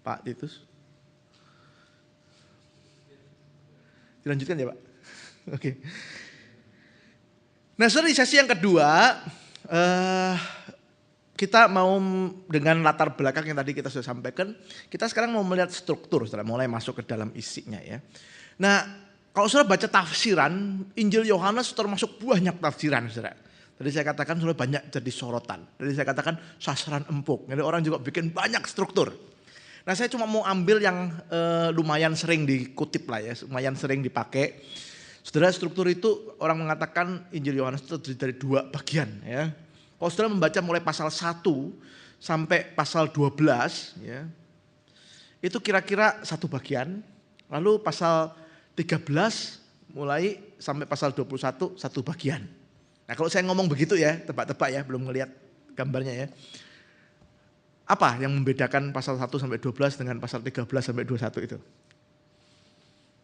Pak Titus. Dilanjutkan ya Pak? Oke. Nah di sesi yang kedua, kita mau dengan latar belakang yang tadi kita sudah sampaikan, kita sekarang mau melihat struktur, setelah mulai masuk ke dalam isinya ya. Nah kalau saudara baca tafsiran, Injil Yohanes termasuk banyak tafsiran saudara. Tadi saya katakan sudah banyak jadi sorotan. Tadi saya katakan sasaran empuk. Jadi orang juga bikin banyak struktur. Nah saya cuma mau ambil yang lumayan sering dikutip lah ya, lumayan sering dipakai. Saudara struktur itu orang mengatakan Injil Yohanes itu terdiri dari 2 bagian ya. Kalau saudara membaca mulai pasal 1 sampai pasal 12 ya, itu kira-kira 1 bagian. Lalu pasal 13 mulai sampai pasal 21 1 bagian. Nah kalau saya ngomong begitu ya, tebak-tebak ya, belum ngelihat gambarnya ya. Apa yang membedakan pasal 1 sampai 12 dengan pasal 13 sampai 21 itu?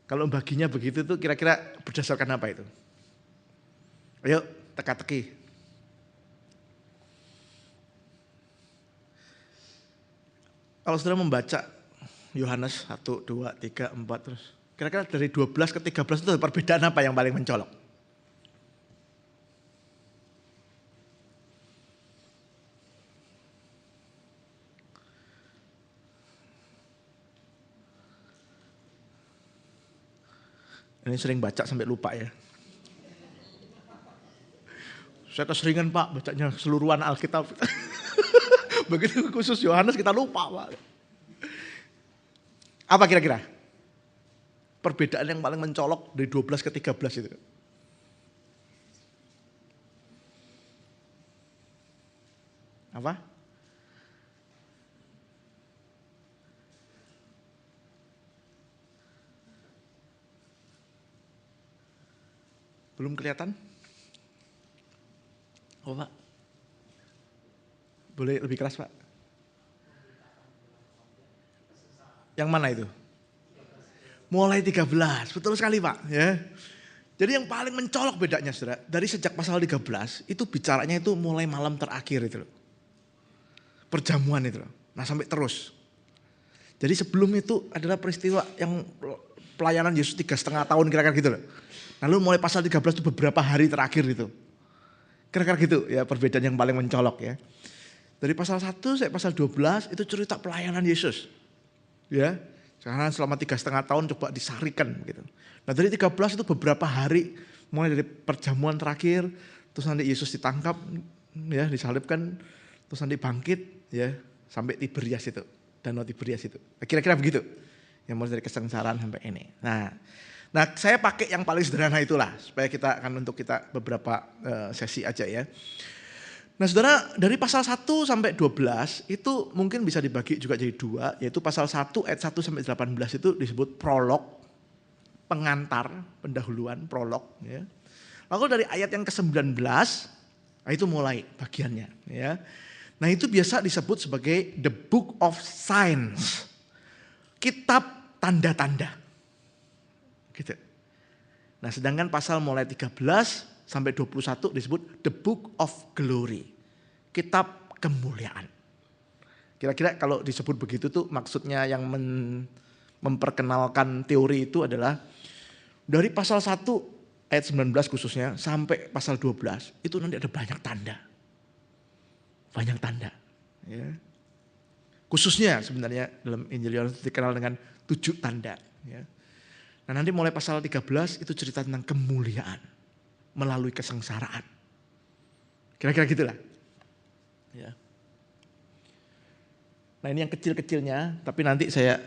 Kalau baginya begitu tuh kira-kira berdasarkan apa itu? Ayo teka-teki. Kalau saudara membaca Yohanes 1, 2, 3, 4 terus. Kira-kira dari 12 ke 13 itu perbedaan apa yang paling mencolok? Ini sering baca sampai lupa ya. Saya keseringan Pak bacanya keseluruhan Alkitab. Begitu khusus Yohanes kita lupa Pak. Apa kira-kira? Perbedaan yang paling mencolok dari 12 ke 13 itu. Apa? Belum kelihatan? Oh Pak. Boleh lebih keras Pak? Yang mana itu? Mulai 13, betul sekali Pak ya. Jadi yang paling mencolok bedanya saudara, dari sejak pasal 13 itu bicaranya itu mulai malam terakhir itu loh. Perjamuan itu loh. Nah sampai terus. Jadi sebelum itu adalah peristiwa yang pelayanan Yesus 3,5 tahun kira-kira gitu loh. Lalu mulai pasal 13 itu beberapa hari terakhir itu. Kira-kira gitu ya perbedaan yang paling mencolok ya. Dari pasal 1 sampai pasal 12 itu cerita pelayanan Yesus. Ya, karena selama 3,5 tahun coba disarikan gitu. Nah dari 13 itu beberapa hari mulai dari perjamuan terakhir, terus nanti Yesus ditangkap, ya disalibkan, terus nanti bangkit, ya sampai Tiberias itu, Danau Tiberias itu. Kira-kira begitu, yang mulai dari kesengsaraan sampai ini. Nah saya pakai yang paling sederhana itulah, supaya kita akan untuk kita beberapa sesi aja ya. Nah saudara, dari pasal 1 sampai 12 itu mungkin bisa dibagi juga jadi 2, yaitu pasal 1 ayat 1 sampai 18 itu disebut prolog, pengantar, pendahuluan, prolog. Ya. Lalu dari ayat yang ke-19, nah itu mulai bagiannya. Ya. Nah itu biasa disebut sebagai the book of signs, kitab tanda-tanda. Gitu. Nah sedangkan pasal mulai 13 sampai 21 disebut the book of glory, kitab kemuliaan. Kira-kira kalau disebut begitu tuh maksudnya yang memperkenalkan teori itu adalah dari pasal 1 ayat 19 khususnya sampai pasal 12 itu nanti ada banyak tanda. Banyak tanda. Ya. Khususnya sebenarnya dalam Injil Yohanes dikenal dengan 7 tanda. Ya. Nah nanti mulai pasal 13 itu cerita tentang kemuliaan melalui kesengsaraan. Kira-kira gitulah. Ya. Nah ini yang kecil-kecilnya, tapi nanti saya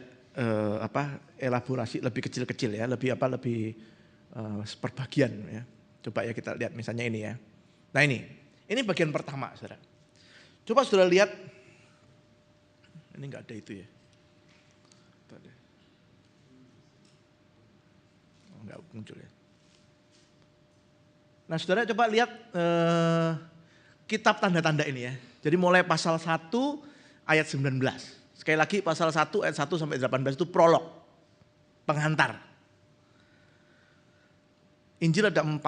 elaborasi lebih kecil-kecil ya, lebih perbagian ya. Coba ya kita lihat misalnya ini ya. Nah ini bagian pertama saudara. Coba saudara lihat, ini nggak ada itu ya. Nggak muncul ya. Nah saudara coba lihat kitab tanda-tanda ini ya. Jadi mulai pasal 1 ayat 19. Sekali lagi pasal 1 ayat 1 sampai 18 itu prolog, pengantar. Injil ada 4,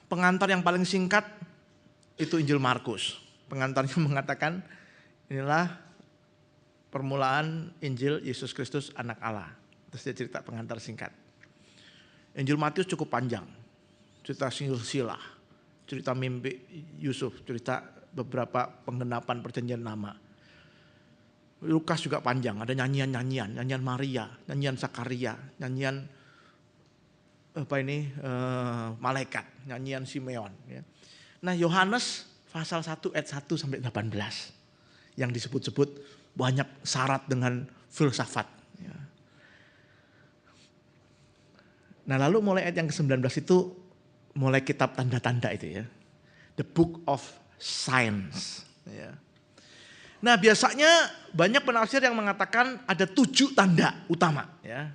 pengantar yang paling singkat itu Injil Markus. Pengantarnya mengatakan inilah permulaan Injil Yesus Kristus anak Allah. Terus dia cerita pengantar singkat. Injil Matius cukup panjang. Cerita silsilah, cerita mimpi Yusuf, cerita beberapa penggenapan perjanjian lama. Lukas juga panjang, ada nyanyian Maria, nyanyian Zakaria, nyanyian malaikat, nyanyian Simeon. Ya. Nah Yohanes pasal 1 ayat 1 sampai 18 yang disebut-sebut banyak syarat dengan filsafat. Ya. Nah lalu mulai ayat yang ke-19 itu mulai kitab tanda-tanda itu ya. The Book of Signs. Ya. Nah biasanya banyak penafsir yang mengatakan ada 7 tanda utama. Ya.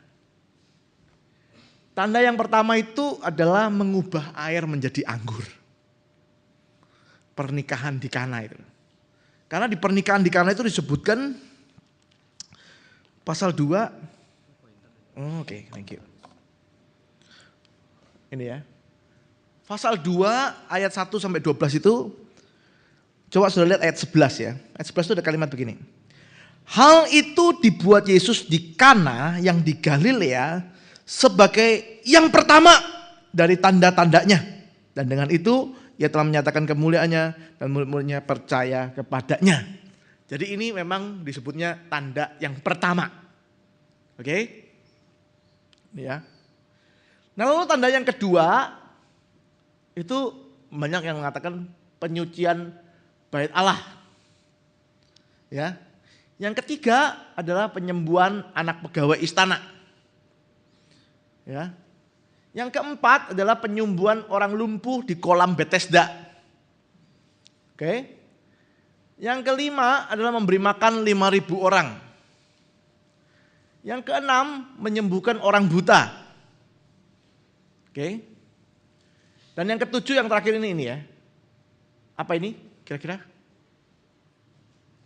Tanda yang pertama itu adalah mengubah air menjadi anggur. Pernikahan di Kana itu. Karena di pernikahan di Kana itu disebutkan pasal 2. Oke, thank you. Ini ya. Pasal 2 ayat 1 sampai 12 itu coba sudah lihat ayat 11 ya. Ayat 11 itu ada kalimat begini. Hal itu dibuat Yesus di Kana yang di Galilea sebagai yang pertama dari tanda-tandanya. Dan dengan itu ia telah menyatakan kemuliaannya dan murid-muridnya percaya kepadanya. Jadi ini memang disebutnya tanda yang pertama. Oke? Ya. Nah lalu tanda yang kedua itu banyak yang mengatakan penyucian bait Allah. Ya. Yang ketiga adalah penyembuhan anak pegawai istana. Ya. Yang keempat adalah penyembuhan orang lumpuh di kolam Bethesda. Oke. Yang kelima adalah memberi makan 5.000 orang. Yang keenam menyembuhkan orang buta. Oke. Dan yang ketujuh yang terakhir ini ya. Apa ini kira-kira?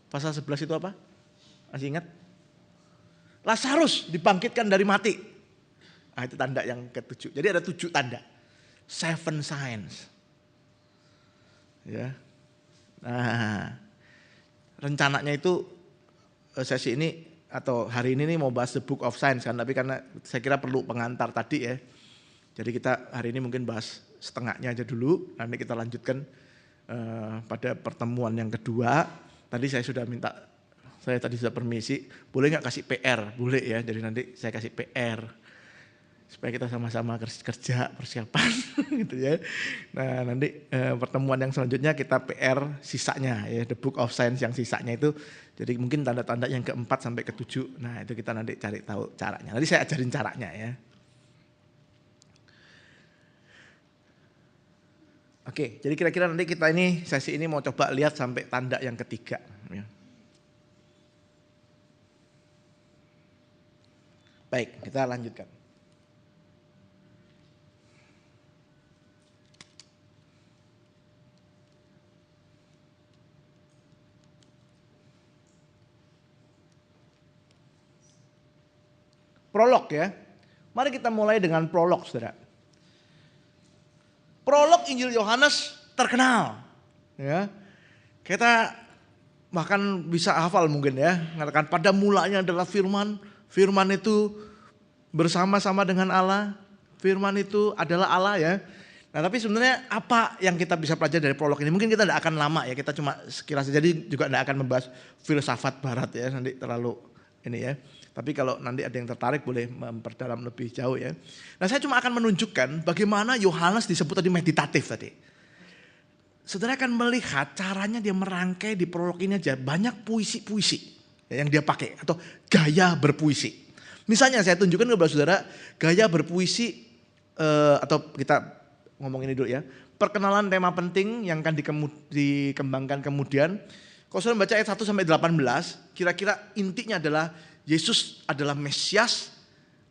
Pasal 11 itu apa? Masih ingat? Lazarus dibangkitkan dari mati. Nah, itu tanda yang ketujuh. Jadi ada 7 tanda. 7 signs. Ya. Nah, rencananya itu sesi ini atau hari ini nih mau bahas the Book of Signs kan, tapi karena saya kira perlu pengantar tadi ya. Jadi kita hari ini mungkin bahas setengahnya aja dulu, nanti kita lanjutkan pada pertemuan yang kedua. Tadi saya tadi sudah permisi, boleh nggak kasih PR? Boleh ya, jadi nanti saya kasih PR. Supaya kita sama-sama kerja persiapan gitu ya. Nah nanti pertemuan yang selanjutnya kita PR sisanya ya, the Book of Signs yang sisanya itu. Jadi mungkin tanda-tanda yang keempat sampai ketujuh. Nah itu kita nanti cari tahu caranya. Nanti saya ajarin caranya ya. Oke, jadi kira-kira nanti kita ini sesi ini mau coba lihat sampai tanda yang ketiga. Ya. Baik, kita lanjutkan. Prolog ya. Mari kita mulai dengan prolog, Saudara. Prolog Injil Yohanes terkenal. Ya. Kita bahkan bisa hafal mungkin ya. Mengatakan pada mulanya adalah firman. Firman itu bersama-sama dengan Allah. Firman itu adalah Allah ya. Nah tapi sebenarnya apa yang kita bisa pelajari dari prolog ini? Mungkin kita tidak akan lama ya. Kita cuma sekilas. Jadi juga tidak akan membahas filsafat barat ya. Nanti terlalu ini ya. Tapi kalau nanti ada yang tertarik boleh memperdalam lebih jauh ya. Nah saya cuma akan menunjukkan bagaimana Yohanes disebut tadi meditatif tadi. Saudara akan melihat caranya dia merangkai di prolog ini aja. Banyak puisi-puisi yang dia pakai atau gaya berpuisi. Misalnya saya tunjukkan kepada saudara gaya berpuisi atau kita ngomong ini dulu ya. Perkenalan tema penting yang akan dikembangkan kemudian. Kalau saudara baca ayat 1 sampai 18 kira-kira intinya adalah Yesus adalah Mesias,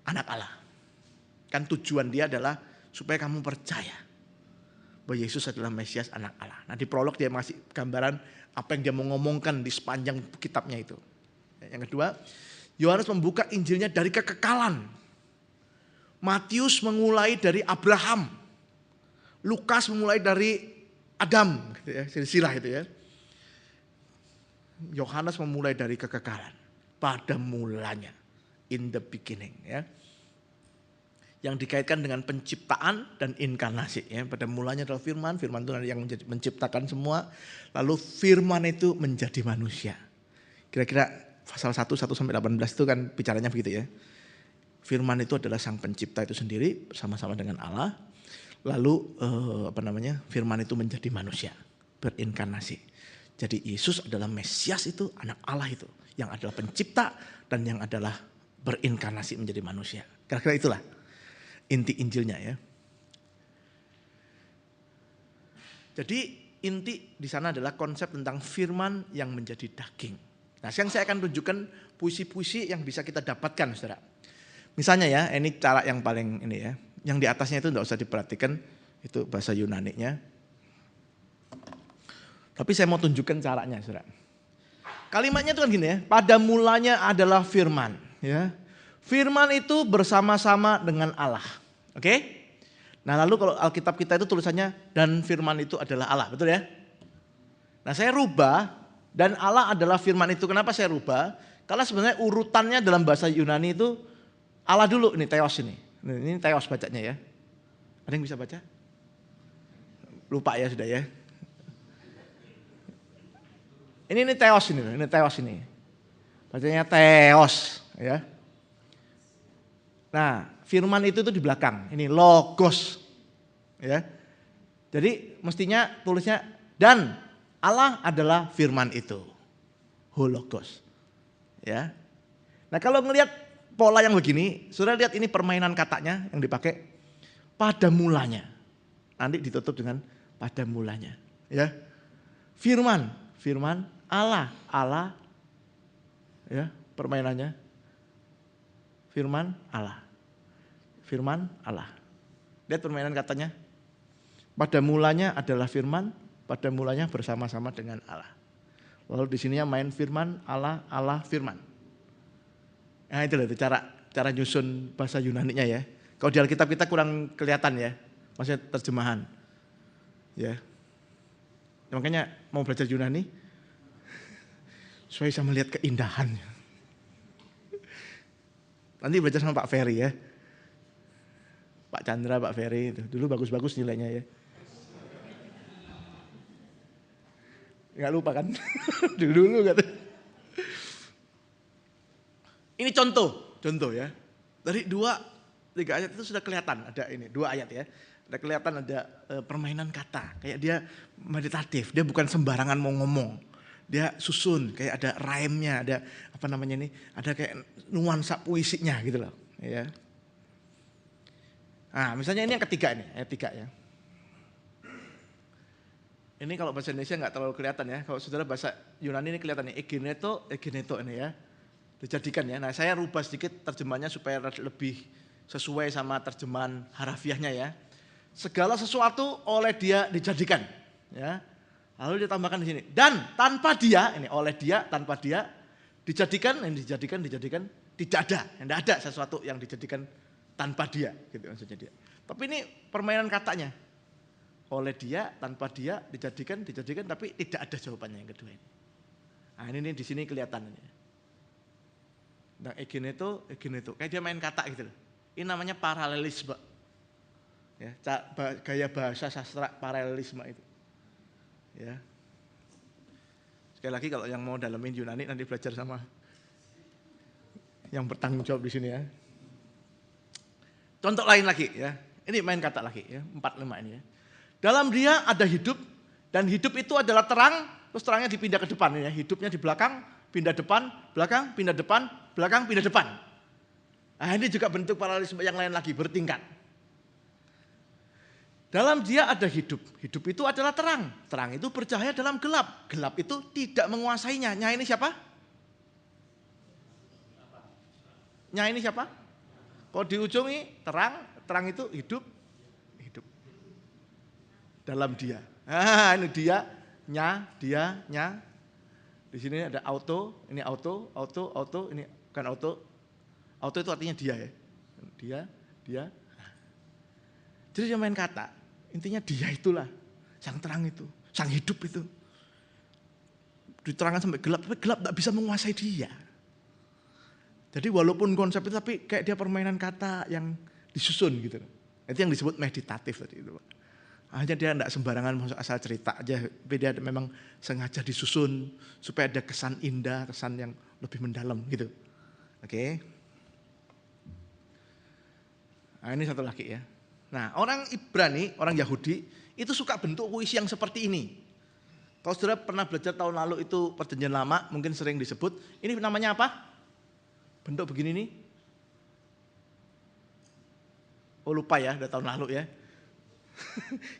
anak Allah. Kan tujuan dia adalah supaya kamu percaya bahwa Yesus adalah Mesias, anak Allah. Nah di prolog dia masih gambaran apa yang dia mau ngomongkan di sepanjang kitabnya itu. Yang kedua, Yohanes membuka Injilnya dari kekekalan. Matius memulai dari Abraham. Lukas memulai dari Adam, gitu ya, silsilah itu ya. Yohanes memulai dari kekekalan. pada mulanya. In the beginning, ya. Yang dikaitkan dengan penciptaan dan inkarnasi, ya. Pada mulanya adalah firman, firman itu yang menciptakan semua, lalu firman itu menjadi manusia. Kira-kira pasal 1:1-18 itu kan bicaranya begitu, ya. Firman itu adalah sang pencipta itu sendiri bersama-sama dengan Allah. Lalu firman itu menjadi manusia, berinkarnasi. Jadi Yesus adalah Mesias itu, anak Allah itu, yang adalah pencipta dan yang adalah berinkarnasi menjadi manusia. Kira-kira itulah inti Injilnya, ya. Jadi inti di sana adalah konsep tentang firman yang menjadi daging. Nah, sekarang saya akan tunjukkan puisi-puisi yang bisa kita dapatkan, saudara. Misalnya ya, ini cara yang paling ini ya. Yang di atasnya itu tidak usah diperhatikan, itu bahasa Yunani-nya. Tapi saya mau tunjukkan caranya, saudara. Kalimatnya itu kan gini ya, pada mulanya adalah firman. Ya. Firman itu bersama-sama dengan Allah. Oke? Nah lalu kalau Alkitab kita itu tulisannya, dan firman itu adalah Allah, betul ya? Nah saya rubah, dan Allah adalah firman itu. Kenapa saya rubah? Karena sebenarnya urutannya dalam bahasa Yunani itu, Allah dulu, ini theos ini. Ini theos bacanya ya. Ada yang bisa baca? Lupa ya sudah ya. Ini theos ini theos ini. Bacanya theos ya. Nah, firman itu di belakang. Ini logos. Ya. Jadi mestinya tulisnya dan Allah adalah firman itu. Hologos. Ya. Nah, kalau ngelihat pola yang begini, saudara lihat ini permainan katanya yang dipakai pada mulanya. Nanti ditutup dengan pada mulanya, ya. Firman, firman, Allah, Allah. Ya, permainannya. Firman, Allah. Firman, Allah. Lihat permainan katanya. Pada mulanya adalah firman, pada mulanya bersama-sama dengan Allah. Lalu di sininya main firman, Allah, Allah, firman. Nah itu loh cara nyusun bahasa Yunani-nya ya. Kalau di Alkitab kita kurang kelihatan ya, maksudnya terjemahan. Ya. Makanya mau belajar Yunani, supaya bisa melihat keindahannya. Nanti belajar sama Pak Ferry ya. Pak Chandra, Pak Ferry itu. Dulu bagus-bagus nilainya ya. Enggak lupa kan? Dulu kata. Ini contoh ya. Dari 2-3 ayat itu sudah kelihatan ada ini, 2 ayat ya. Ada kelihatan ada permainan kata, kayak dia meditatif, dia bukan sembarangan mau ngomong. Dia susun, kayak ada rhyme-nya, ada ada kayak nuansa puisinya gitu loh, ya. Nah, misalnya ini yang ketiga ini, ayat 3 ya. Ini kalau bahasa Indonesia nggak terlalu kelihatan ya. Kalau saudara bahasa Yunani ini kelihatan nih, egeneto ini ya. Dijadikan ya. Nah saya rubah sedikit terjemahannya supaya lebih sesuai sama terjemahan harafiahnya ya. Segala sesuatu oleh dia dijadikan. Ya. Lalu ditambahkan di sini. Dan tanpa dia, ini oleh dia, tanpa dia, dijadikan tidak ada. Tidak ada sesuatu yang dijadikan tanpa dia. Gitu maksudnya dia. Tapi ini permainan katanya. Oleh dia, tanpa dia, dijadikan, tapi tidak ada jawabannya yang kedua ini. Nah ini di sini kelihatan ini. Nah egeneto, kayak dia main kata gitu loh. Ini namanya paralelisme. Ya, gaya bahasa sastra paralelisme itu. Ya. Sekali lagi kalau yang mau dalamin Yunani nanti belajar sama yang bertanggung jawab di sini ya. Contoh lain lagi ya. Ini main kata lagi ya, 4-5 ini ya. Dalam dia ada hidup dan hidup itu adalah terang, terus terangnya dipindah ke depan ya. Hidupnya di belakang, pindah depan, belakang, pindah depan, belakang, pindah depan. Nah ini juga bentuk paralelisme yang lain lagi, bertingkat. Dalam dia ada hidup, hidup itu adalah terang. Terang itu bercahaya dalam gelap, gelap itu tidak menguasainya. Nya ini siapa? Nya ini siapa? Kalau di ujung ini terang, terang itu hidup, hidup. Dalam dia. Nah ini dia, nya. Di sini ada auto, ini auto, ini bukan auto. Auto itu artinya dia ya. Dia. Jadi dia main kata. Intinya dia itulah, sang terang itu, sang hidup itu. Diterangkan sampai gelap, tapi gelap tak bisa menguasai dia. Jadi walaupun konsep itu tapi kayak dia permainan kata yang disusun gitu. Itu yang disebut meditatif tadi itu. Hanya dia tidak sembarangan masuk asal cerita aja, tapi dia memang sengaja disusun supaya ada kesan indah, kesan yang lebih mendalam gitu. Oke. Nah ini satu lagi ya. Nah orang Ibrani, orang Yahudi itu suka bentuk puisi yang seperti ini. Kalau saudara pernah belajar tahun lalu itu Perjanjian Lama, mungkin sering disebut. Ini namanya apa? Bentuk begini nih. Oh lupa ya, udah tahun lalu ya.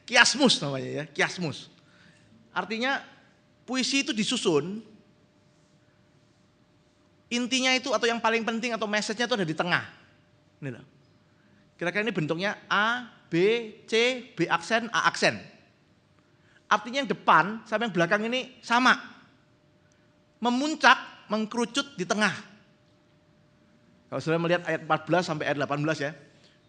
Kiasmus namanya ya, kiasmus. Artinya puisi itu disusun, intinya itu atau yang paling penting atau message-nya itu ada di tengah. Ini loh. Kira-kira ini bentuknya A, B, C, B aksen, A aksen. Artinya yang depan sama yang belakang ini sama. Memuncak, mengkerucut di tengah. Kalau saudara melihat ayat 14 sampai ayat 18 ya.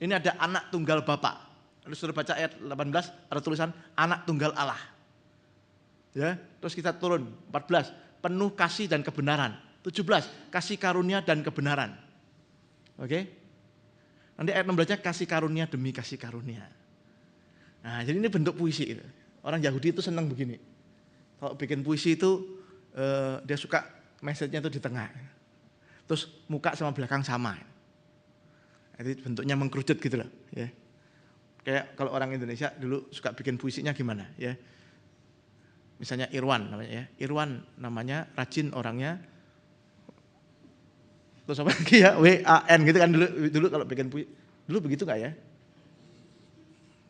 Ini ada anak tunggal Bapa. Lalu saudara baca ayat 18 ada tulisan anak tunggal Allah. Ya, terus kita turun 14, penuh kasih dan kebenaran. 17, kasih karunia dan kebenaran. Oke? Nanti ayat 16-nya kasih karunia demi kasih karunia. Nah, jadi ini bentuk puisi itu. Orang Yahudi itu senang begini. Kalau bikin puisi itu dia suka message-nya itu di tengah. Terus muka sama belakang sama. Itu bentuknya mengkerucut gitu loh, ya. Kayak kalau orang Indonesia dulu suka bikin puisinya gimana ya. Misalnya Irwan namanya ya. Irwan namanya, rajin orangnya. Terus apa lagi ya? WAN gitu kan dulu kalau bikin puisi. Dulu begitu enggak ya?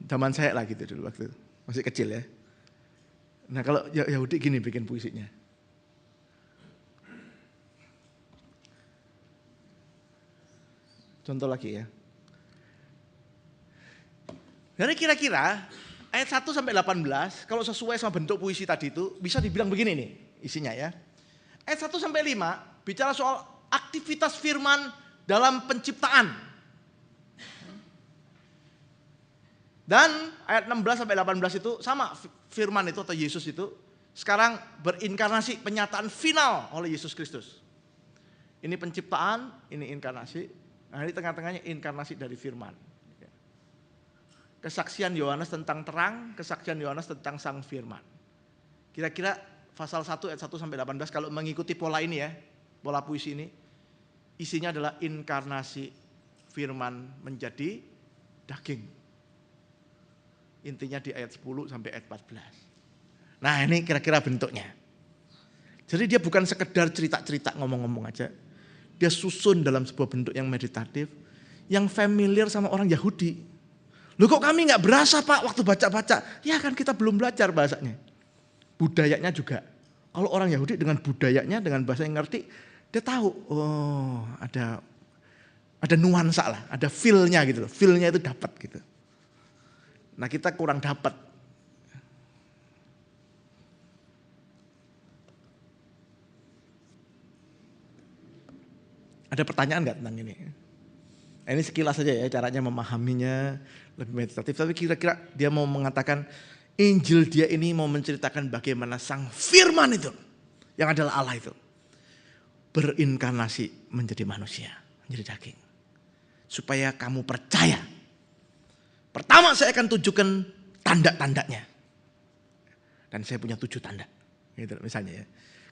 Zaman saya lah gitu dulu waktu masih kecil ya. Nah kalau Yahudi gini bikin puisinya. Contoh lagi ya. Jadi kira-kira ayat 1 sampai 18 kalau sesuai sama bentuk puisi tadi itu bisa dibilang begini nih isinya ya. Ayat 1 sampai 5 bicara soal aktivitas firman dalam penciptaan. Dan ayat 16 sampai 18 itu sama firman itu atau Yesus itu sekarang berinkarnasi, penyataan final oleh Yesus Kristus. Ini penciptaan, ini inkarnasi. Nah ini tengah-tengahnya inkarnasi dari firman. Kesaksian Yohanes tentang terang, kesaksian Yohanes tentang sang firman. Kira-kira pasal 1 ayat 1 sampai 18 kalau mengikuti pola ini ya, pola puisi ini, isinya adalah inkarnasi firman menjadi daging. Intinya di ayat 10 sampai ayat 14. Nah ini kira-kira bentuknya. Jadi dia bukan sekedar cerita-cerita ngomong-ngomong aja. Dia susun dalam sebuah bentuk yang meditatif, yang familiar sama orang Yahudi. Loh kok kami gak berasa Pak waktu baca-baca? Ya kan kita belum belajar bahasanya. Budayanya juga. Kalau orang Yahudi dengan budayanya, dengan bahasa yang ngerti, dia tahu, oh ada nuansa lah, ada feel-nya gitu loh. Feel-nya itu dapat gitu. Nah kita kurang dapat. Ada pertanyaan gak tentang ini? Nah, ini sekilas saja ya caranya memahaminya lebih meditatif. Tapi kira-kira dia mau mengatakan Injil dia ini mau menceritakan bagaimana sang firman itu yang adalah Allah itu berinkarnasi menjadi manusia, menjadi daging. Supaya kamu percaya. Pertama saya akan tunjukkan tanda-tandanya. Dan saya punya 7 tanda. Gitu misalnya ya.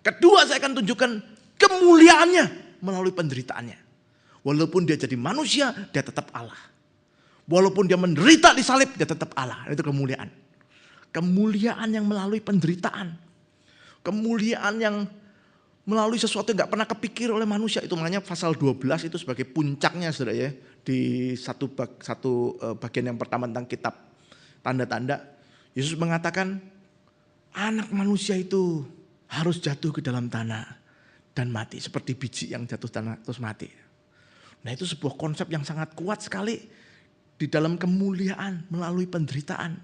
Kedua saya akan tunjukkan kemuliaannya melalui penderitaannya. Walaupun dia jadi manusia, dia tetap Allah. Walaupun dia menderita di salib, dia tetap Allah. Itu kemuliaan. Kemuliaan yang melalui penderitaan. Kemuliaan yang melalui sesuatu yang gak pernah kepikir oleh manusia. Itu makanya pasal 12 itu sebagai puncaknya saudara ya. Di satu bagian yang pertama tentang kitab tanda-tanda. Yesus mengatakan anak manusia itu harus jatuh ke dalam tanah dan mati. Seperti biji yang jatuh tanah terus mati. Nah itu sebuah konsep yang sangat kuat sekali di dalam kemuliaan melalui penderitaan.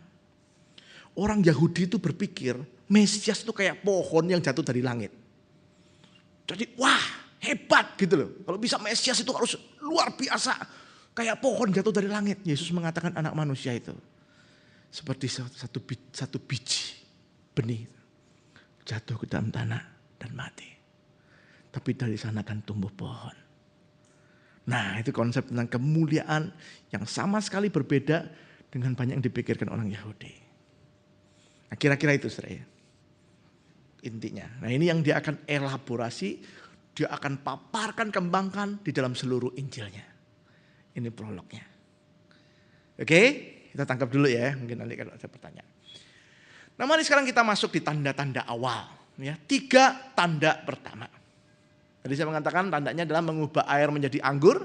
Orang Yahudi itu berpikir Mesias itu kayak pohon yang jatuh dari langit. Jadi wah hebat gitu loh. Kalau bisa Mesias itu harus luar biasa. Kayak pohon jatuh dari langit. Yesus mengatakan anak manusia itu seperti satu biji benih jatuh ke dalam tanah dan mati. Tapi dari sana akan tumbuh pohon. Nah, itu konsep tentang kemuliaan yang sama sekali berbeda dengan banyak yang dipikirkan orang Yahudi. Nah, kira-kira itu saudara ya, intinya. Nah, ini yang dia akan elaborasi, dia akan paparkan, kembangkan di dalam seluruh Injilnya. Ini prolognya. Oke, kita tangkap dulu ya, mungkin nanti kalau ada pertanyaan. Nah, mari sekarang kita masuk di tanda-tanda awal. Ya, 3 tanda pertama. Tadi saya mengatakan tandanya adalah mengubah air menjadi anggur,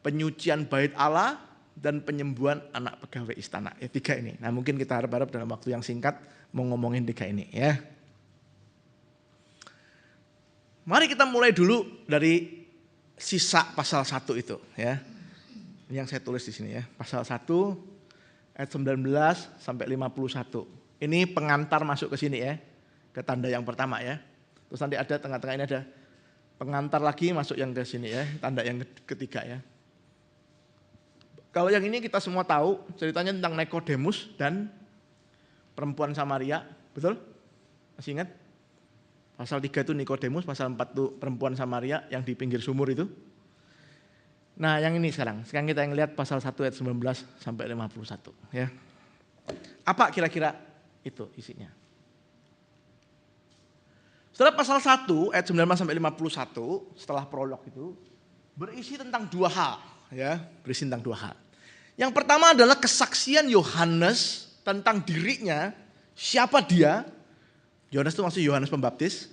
penyucian bait Allah, dan penyembuhan anak pegawai istana. Ya, 3 ini. Nah, mungkin kita harap-harap dalam waktu yang singkat mau ngomongin 3 ini ya. Mari kita mulai dulu dari sisa pasal 1 itu ya. Ini yang saya tulis di sini ya. Pasal 1 ayat 19 sampai 51. Ini pengantar masuk ke sini ya. Ke tanda yang pertama ya. Terus nanti ada tengah-tengah ini ada pengantar lagi masuk yang ke sini ya, tanda yang ketiga ya. Kalau yang ini kita semua tahu, ceritanya tentang Nikodemus dan perempuan Samaria, betul? Masih ingat? Pasal 3 itu Nikodemus, pasal 4 itu perempuan Samaria yang di pinggir sumur itu. Nah, yang ini sekarang kita yang lihat pasal 1 ayat 19 sampai 51 ya. Apa kira-kira itu isinya? Setelah pasal 1 ayat 19 sampai 51 setelah prolog itu berisi tentang 2 hal ya, berisi tentang 2 hal. Yang pertama adalah kesaksian Yohanes tentang dirinya, siapa dia? Yohanes itu maksud Yohanes Pembaptis,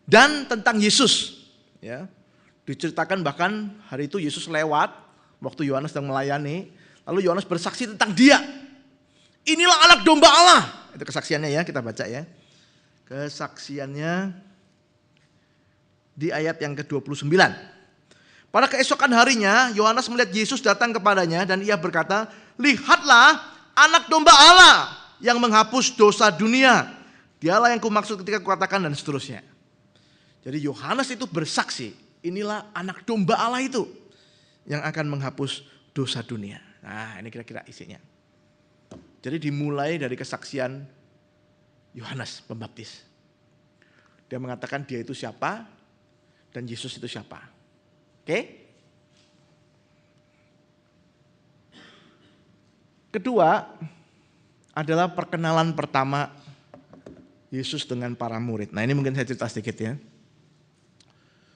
dan tentang Yesus ya. Diceritakan bahkan hari itu Yesus lewat waktu Yohanes sedang melayani, lalu Yohanes bersaksi tentang dia. Inilah anak domba Allah. Itu kesaksiannya ya, kita baca ya. Kesaksiannya di ayat yang ke-29. Pada keesokan harinya Yohanes melihat Yesus datang kepadanya dan ia berkata, "Lihatlah anak domba Allah yang menghapus dosa dunia. Dialah yang kumaksud ketika kukatakan," dan seterusnya. Jadi Yohanes itu bersaksi, inilah anak domba Allah itu yang akan menghapus dosa dunia. Nah, ini kira-kira isinya. Jadi dimulai dari kesaksian Yohanes Pembaptis. Dia mengatakan dia itu siapa dan Yesus itu siapa. Oke? Kedua adalah perkenalan pertama Yesus dengan para murid. Nah, ini mungkin saya cerita sedikit ya.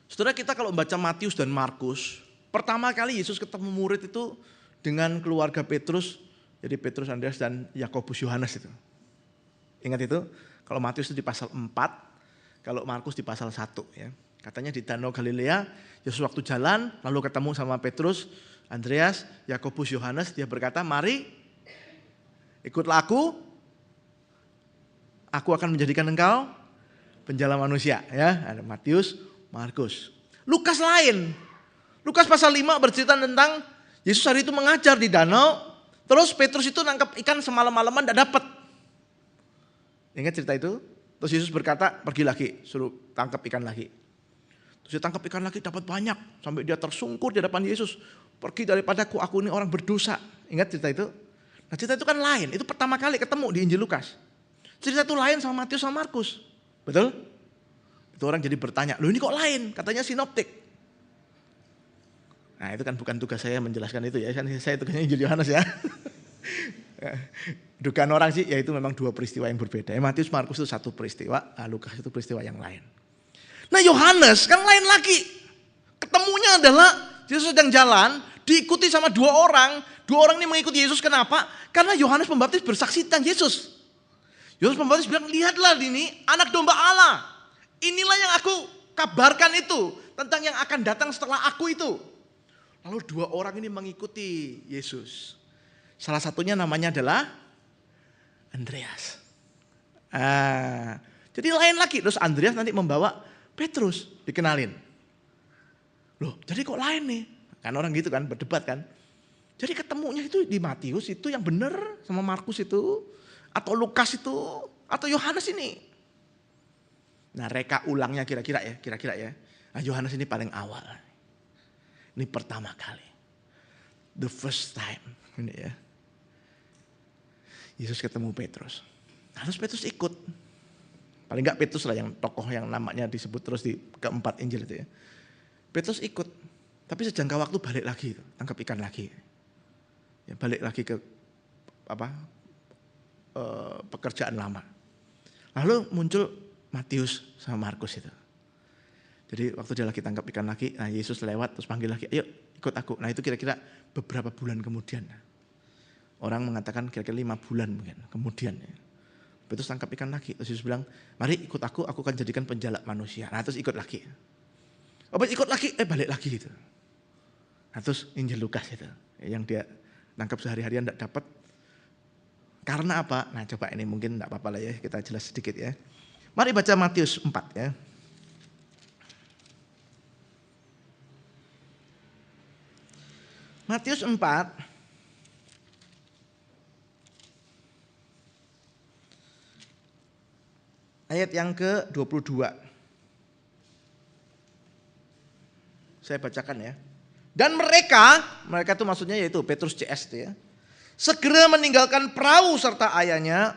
Saudara, kita kalau membaca Matius dan Markus, pertama kali Yesus ketemu murid itu dengan keluarga Petrus, jadi Petrus, Andreas dan Yakobus, Yohanes itu. Ingat itu? Kalau Matius itu di pasal 4, kalau Markus di pasal 1 ya. Katanya di Danau Galilea, Yesus waktu jalan lalu ketemu sama Petrus, Andreas, Yakobus, Yohanes, dia berkata, "Mari ikutlah aku akan menjadikan engkau penjala manusia." Ya, ada Matius, Markus. Lukas lain. Lukas pasal 5 bercerita tentang Yesus hari itu mengajar di danau, terus Petrus itu nangkap ikan semalam-malaman tidak dapat. Ingat cerita itu? Terus Yesus berkata, "Pergi lagi, suruh tangkap ikan lagi." Terus dia tangkap ikan lagi, dapat banyak. Sampai dia tersungkur di hadapan Yesus. "Pergi daripadaku, aku ini orang berdosa." Ingat cerita itu? Nah, cerita itu kan lain. Itu pertama kali ketemu di Injil Lukas. Cerita itu lain sama Matius sama Markus. Betul? Itu orang jadi bertanya, "Loh ini kok lain?" Katanya sinoptik. Nah, itu kan bukan tugas saya menjelaskan itu ya. Saya tugasnya Injil Yohanes ya. Dugaan orang sih, ya itu memang 2 peristiwa yang berbeda. Matius, Markus itu 1 peristiwa, Lukas itu peristiwa yang lain. Nah, Yohanes kan lain lagi. Ketemunya adalah Yesus sedang jalan, diikuti sama 2 orang. 2 orang ini mengikuti Yesus, kenapa? Karena Yohanes Pembaptis bersaksi tentang Yesus. Yohanes Pembaptis bilang, "Lihatlah ini anak domba Allah. Inilah yang aku kabarkan itu, tentang yang akan datang setelah aku itu." Lalu 2 orang ini mengikuti Yesus. Salah satunya namanya adalah Andreas. Jadi lain lagi. Terus Andreas nanti membawa Petrus, dikenalin. Loh, jadi kok lain nih? Kan orang gitu kan, berdebat kan. Jadi ketemunya itu di Matius itu yang benar sama Markus itu, atau Lukas itu, atau Yohanes ini. Nah, reka ulangnya kira-kira ya. Nah, Yohanes ini paling awal. Ini pertama kali. The first time. Ini ya. Yesus ketemu Petrus. Terus Petrus ikut. Paling enggak Petrus lah yang tokoh yang namanya disebut terus di keempat Injil itu ya. Petrus ikut. Tapi sejangka waktu balik lagi, tangkap ikan lagi. Ya, balik lagi ke pekerjaan lama. Lalu muncul Matius sama Markus itu. Jadi waktu dia lagi tangkap ikan lagi, nah Yesus lewat terus panggil lagi, ayo ikut aku. Nah itu kira-kira beberapa bulan kemudian. Orang mengatakan kira-kira 5 bulan mungkin kemudian. Ya. Terus tangkap ikan lagi, terus Yesus bilang, mari ikut aku akan jadikan penjala manusia. Nah terus ikut lagi. Ikut lagi, balik lagi gitu. Nah terus Injil Lukas itu, yang dia tangkap sehari-harian tidak dapat. Karena apa? Nah coba ini mungkin tidak apa-apa lah ya, kita jelas sedikit ya. Mari baca Matius 4 ya. Matius 4 ayat yang ke-22. Saya bacakan ya. Dan mereka itu maksudnya yaitu Petrus CS ya. Segera meninggalkan perahu serta ayahnya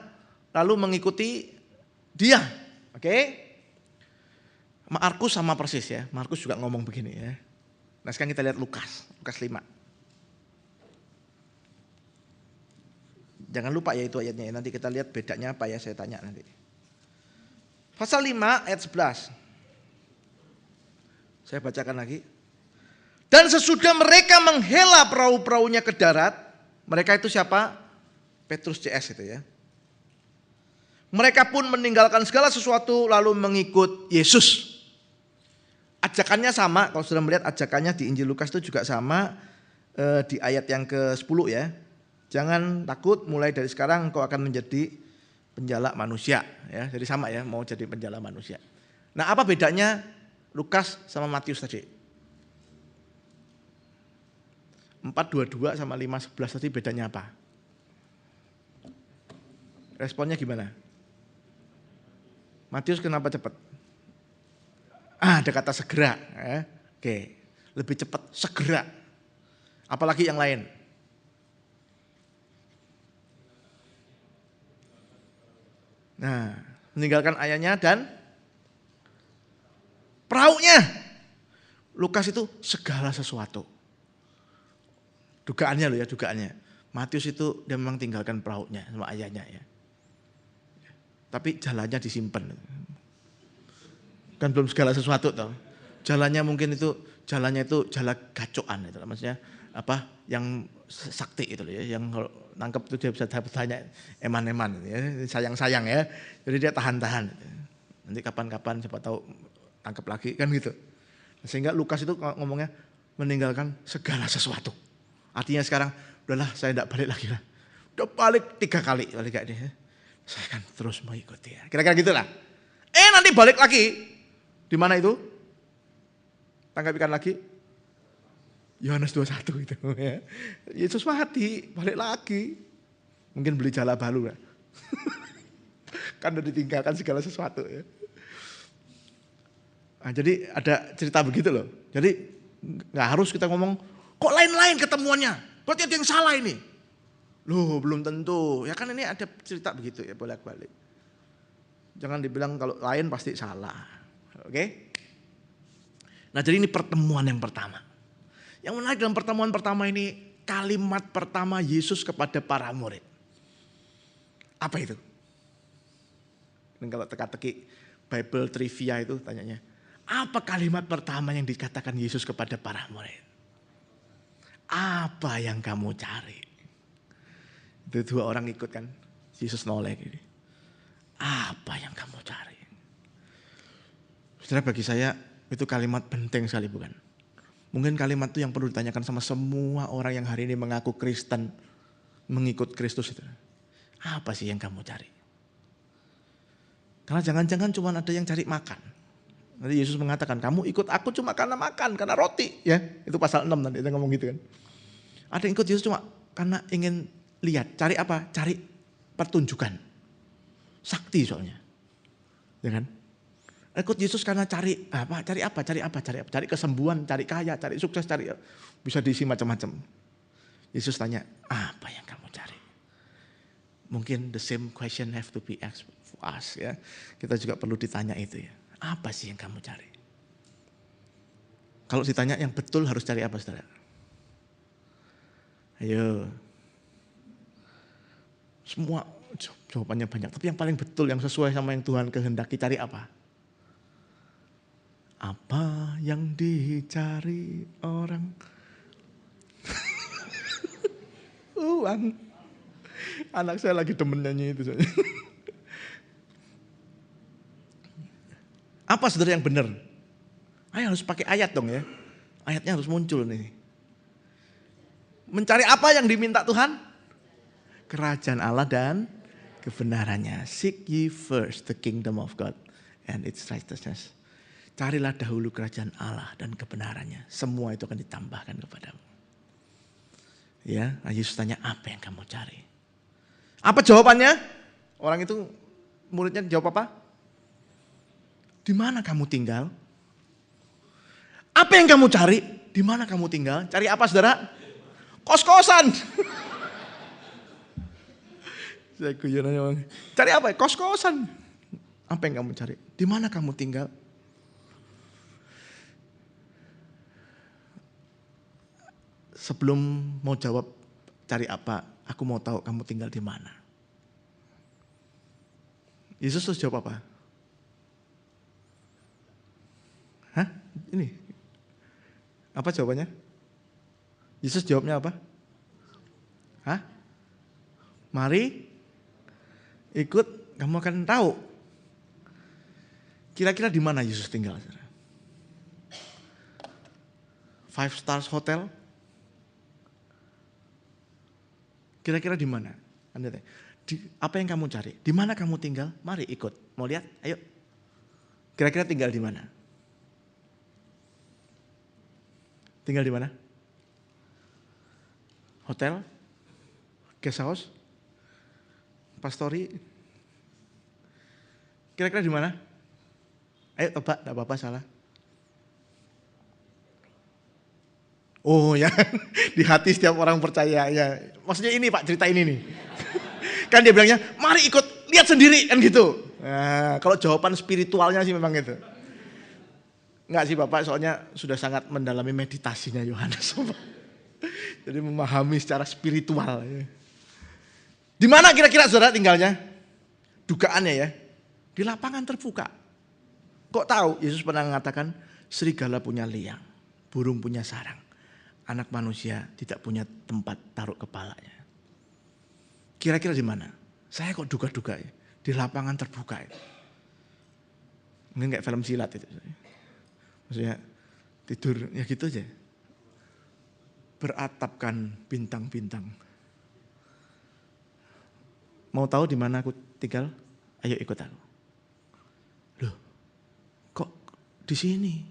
lalu mengikuti dia. Oke? Markus sama persis ya. Markus juga ngomong begini ya. Nah sekarang kita lihat Lukas 5. Jangan lupa ya itu ayatnya. Nanti kita lihat bedanya apa ya, saya tanya nanti. Pasal 5 ayat 11. Saya bacakan lagi. Dan sesudah mereka menghela perahu-perahunya ke darat. Mereka itu siapa? Petrus CS itu ya. Mereka pun meninggalkan segala sesuatu lalu mengikut Yesus. Ajakannya sama. Kalau sudah melihat ajakannya di Injil Lukas itu juga sama. Di ayat yang ke-10 ya. Jangan takut, mulai dari sekarang engkau akan menjadi penjala manusia. Ya, jadi sama ya, mau jadi penjala manusia. Nah apa bedanya Lukas sama Matius tadi? 4:22 sama 5:11 tadi bedanya apa? Responnya gimana? Matius kenapa cepat? Ada kata segera. Ya. Oke, lebih cepat, segera. Apalagi yang lain? Nah, meninggalkan ayahnya dan perahunya. Lukas itu segala sesuatu. Dugaannya loh ya, dugaannya. Matius itu dia memang tinggalkan perahunya sama ayahnya ya. Tapi jalannya disimpan. Kan belum segala sesuatu toh. Jalannya jalan gacoan itu. Maksudnya apa yang sakti itu loh ya, yang kalau nangkep itu dia bisa dapat banyak eman-eman ya, sayang-sayang ya. Jadi dia tahan-tahan. Nanti kapan-kapan siapa tahu tangkap lagi kan gitu. Sehingga Lukas itu ngomongnya meninggalkan segala sesuatu. Artinya sekarang udahlah saya tidak balik lagi lah. Udah balik 3 kali balik kayak ini. Saya akan terus mengikuti ya. Kira-kira gitulah. Nanti balik lagi. Di mana itu? Tangkap ikan lagi. Yohanes 21 itu ya. Yesus mati, balik lagi. Mungkin beli jala baru lah. Kan udah ditinggalkan segala sesuatu ya. Nah, jadi ada cerita begitu loh. Jadi gak harus kita ngomong, kok lain-lain ketemuannya? Berarti ada yang salah ini. Loh belum tentu. Ya kan ini ada cerita begitu ya, bolak-balik. Jangan dibilang kalau lain pasti salah. Oke? Nah jadi ini pertemuan yang pertama. Yang menarik dalam pertemuan pertama ini, kalimat pertama Yesus kepada para murid. Apa itu? Dan kalau teka-teki Bible trivia itu tanyanya, apa kalimat pertama yang dikatakan Yesus kepada para murid? Apa yang kamu cari? Itu 2 orang ikut kan, Yesus noleh gini. Apa yang kamu cari? Saudara, bagi saya itu kalimat penting sekali bukan? Mungkin kalimat itu yang perlu ditanyakan sama semua orang yang hari ini mengaku Kristen, mengikut Kristus itu. Apa sih yang kamu cari? Karena jangan-jangan cuma ada yang cari makan. Nanti Yesus mengatakan, kamu ikut aku cuma karena makan, karena roti. Ya, itu pasal 6 nanti kita ngomong gitu kan. Ada yang ikut Yesus cuma karena ingin lihat, cari apa? Cari pertunjukan. Sakti soalnya. Ya kan? Ikut Yesus karena cari apa? Cari kesembuhan, cari kaya, cari sukses, cari bisa diisi macam-macam. Yesus tanya, apa yang kamu cari? Mungkin the same question have to be asked for us ya. Kita juga perlu ditanya itu ya. Apa sih yang kamu cari? Kalau ditanya yang betul harus cari apa, saudara? Ayo. Semua jawabannya banyak, tapi yang paling betul, yang sesuai sama yang Tuhan kehendaki, cari apa? Apa yang dicari orang? Uang. Anak saya lagi demen nyanyi itu. Apa saudara yang benar? Ayo harus pakai ayat dong ya. Ayatnya harus muncul nih. Mencari apa yang diminta Tuhan? Kerajaan Allah dan kebenarannya. Seek ye first the kingdom of God and its righteousness. Carilah dahulu kerajaan Allah dan kebenarannya. Semua itu akan ditambahkan kepadamu. Ya, Yesus tanya, apa yang kamu cari? Apa jawabannya? Orang itu, muridnya jawab apa? Di mana kamu tinggal? Apa yang kamu cari? Di mana kamu tinggal? Cari apa, saudara? Kos-kosan. Saya guyonannya orang. Cari apa? Kos-kosan. Apa yang kamu cari? Di mana kamu tinggal? Sebelum mau jawab cari apa, aku mau tahu kamu tinggal di mana. Yesus terus jawab apa? Hah? Ini. Apa jawabannya? Yesus jawabnya apa? Hah? Mari ikut, kamu akan tahu. Kira-kira di mana Yesus tinggal? 5 stars hotel? Kira-kira di mana? Apa yang kamu cari? Di mana kamu tinggal? Mari ikut. Mau lihat? Ayo. Kira-kira tinggal di mana? Tinggal di mana? Hotel? Guest house? Pastori? Kira-kira di mana? Ayo tebak, enggak apa-apa salah. Oh ya, di hati setiap orang percaya ya. Maksudnya ini Pak, cerita ini nih. Kan dia bilangnya, mari ikut, lihat sendiri kan gitu. Nah, kalau jawaban spiritualnya sih memang gitu. Enggak sih Bapak, soalnya sudah sangat mendalami meditasinya Yohanes. Jadi memahami secara spiritual. Di mana kira-kira saudara tinggalnya? Dugaannya ya, di lapangan terbuka. Kok tahu? Yesus pernah mengatakan, serigala punya liang, burung punya sarang. Anak manusia tidak punya tempat taruh kepalanya. Kira-kira di mana? Saya kok duga-duga ya, di lapangan terbuka ya. Mungkin kayak film silat itu. Maksudnya tidur ya gitu aja. Beratapkan bintang-bintang. Mau tahu di mana aku tinggal? Ayo ikut aku. Loh, kok di sini?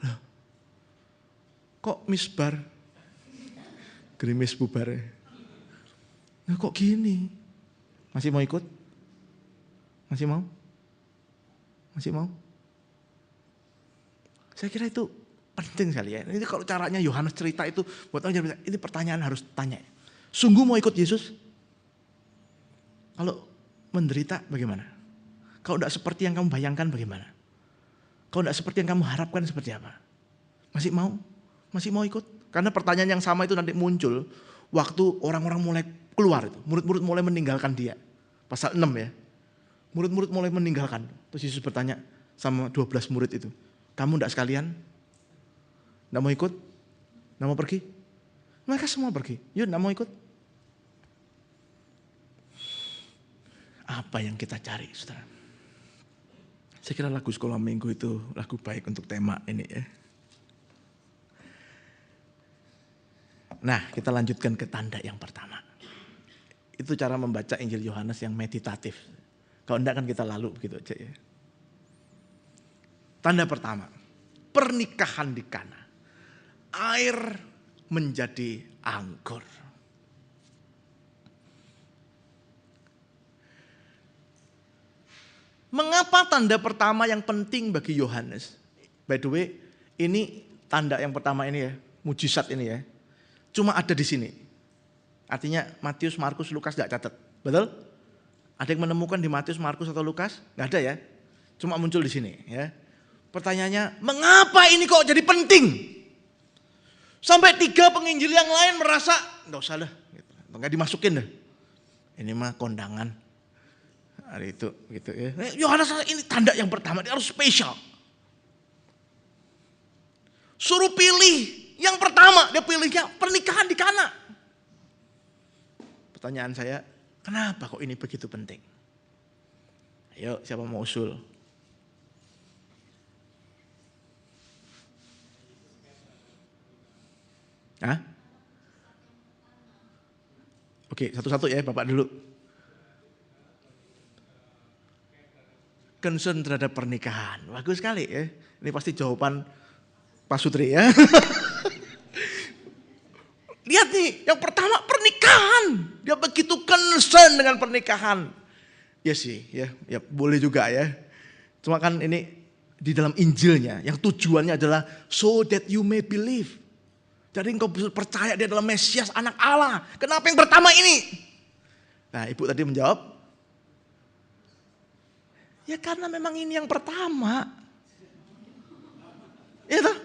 Loh, kok misbar? Gerimis bubar ya. Nah, kok gini? Masih mau ikut? Masih mau? Masih mau? Saya kira itu penting sekali ya. Ini kalau caranya Yohanes cerita itu, buat orang ini pertanyaan harus tanya. Sungguh mau ikut Yesus? Kalau menderita bagaimana? Kalau tidak seperti yang kamu bayangkan bagaimana? Kalau tidak seperti yang kamu harapkan seperti apa? Masih mau? Masih mau ikut? Karena pertanyaan yang sama itu nanti muncul waktu orang-orang mulai keluar itu. Murid-murid mulai meninggalkan dia. Pasal 6 ya. Murid-murid mulai meninggalkan. Terus Yesus bertanya sama 12 murid itu. Kamu tidak sekalian? Tidak mau ikut? Tidak mau pergi? Mereka semua pergi. Yuk, tidak mau ikut? Apa yang kita cari, saudara? Saya kira lagu sekolah minggu itu lagu baik untuk tema ini ya. Nah, kita lanjutkan ke tanda yang pertama. Itu cara membaca Injil Yohanes yang meditatif. Kalau enggak kan kita lalu begitu aja ya. Tanda pertama, pernikahan di Kana. Air menjadi anggur. Mengapa tanda pertama yang penting bagi Yohanes? By the way, ini tanda yang pertama ini ya, mujizat ini ya. Cuma ada di sini. Artinya Matius, Markus, Lukas gak catat. Betul? Ada yang menemukan di Matius, Markus atau Lukas? Gak ada ya. Cuma muncul di sini ya. Pertanyaannya, mengapa ini kok jadi penting? Sampai 3 penginjil yang lain merasa, nggak usah lah, nggak dimasukin deh. Ini mah kondangan. Hari itu gitu ya. Yohanes ini tanda yang pertama, dia harus spesial. Suruh pilih, yang pertama dia pilihnya pernikahan di Kana. Pertanyaan saya, kenapa kok ini begitu penting? Ayo, siapa mau usul? Hah? Oke, satu-satu ya Bapak dulu. Concern terhadap pernikahan. Bagus sekali ya. Ini pasti jawaban Pak Sutri ya. Lihat nih, yang pertama pernikahan. Dia begitu concern dengan pernikahan. Ya sih, ya boleh juga ya. Cuma kan ini di dalam Injilnya, yang tujuannya adalah so that you may believe. Jadi engkau percaya dia adalah Mesias, anak Allah. Kenapa yang pertama ini? Nah, ibu tadi menjawab, ya karena memang ini yang pertama. Ya toh?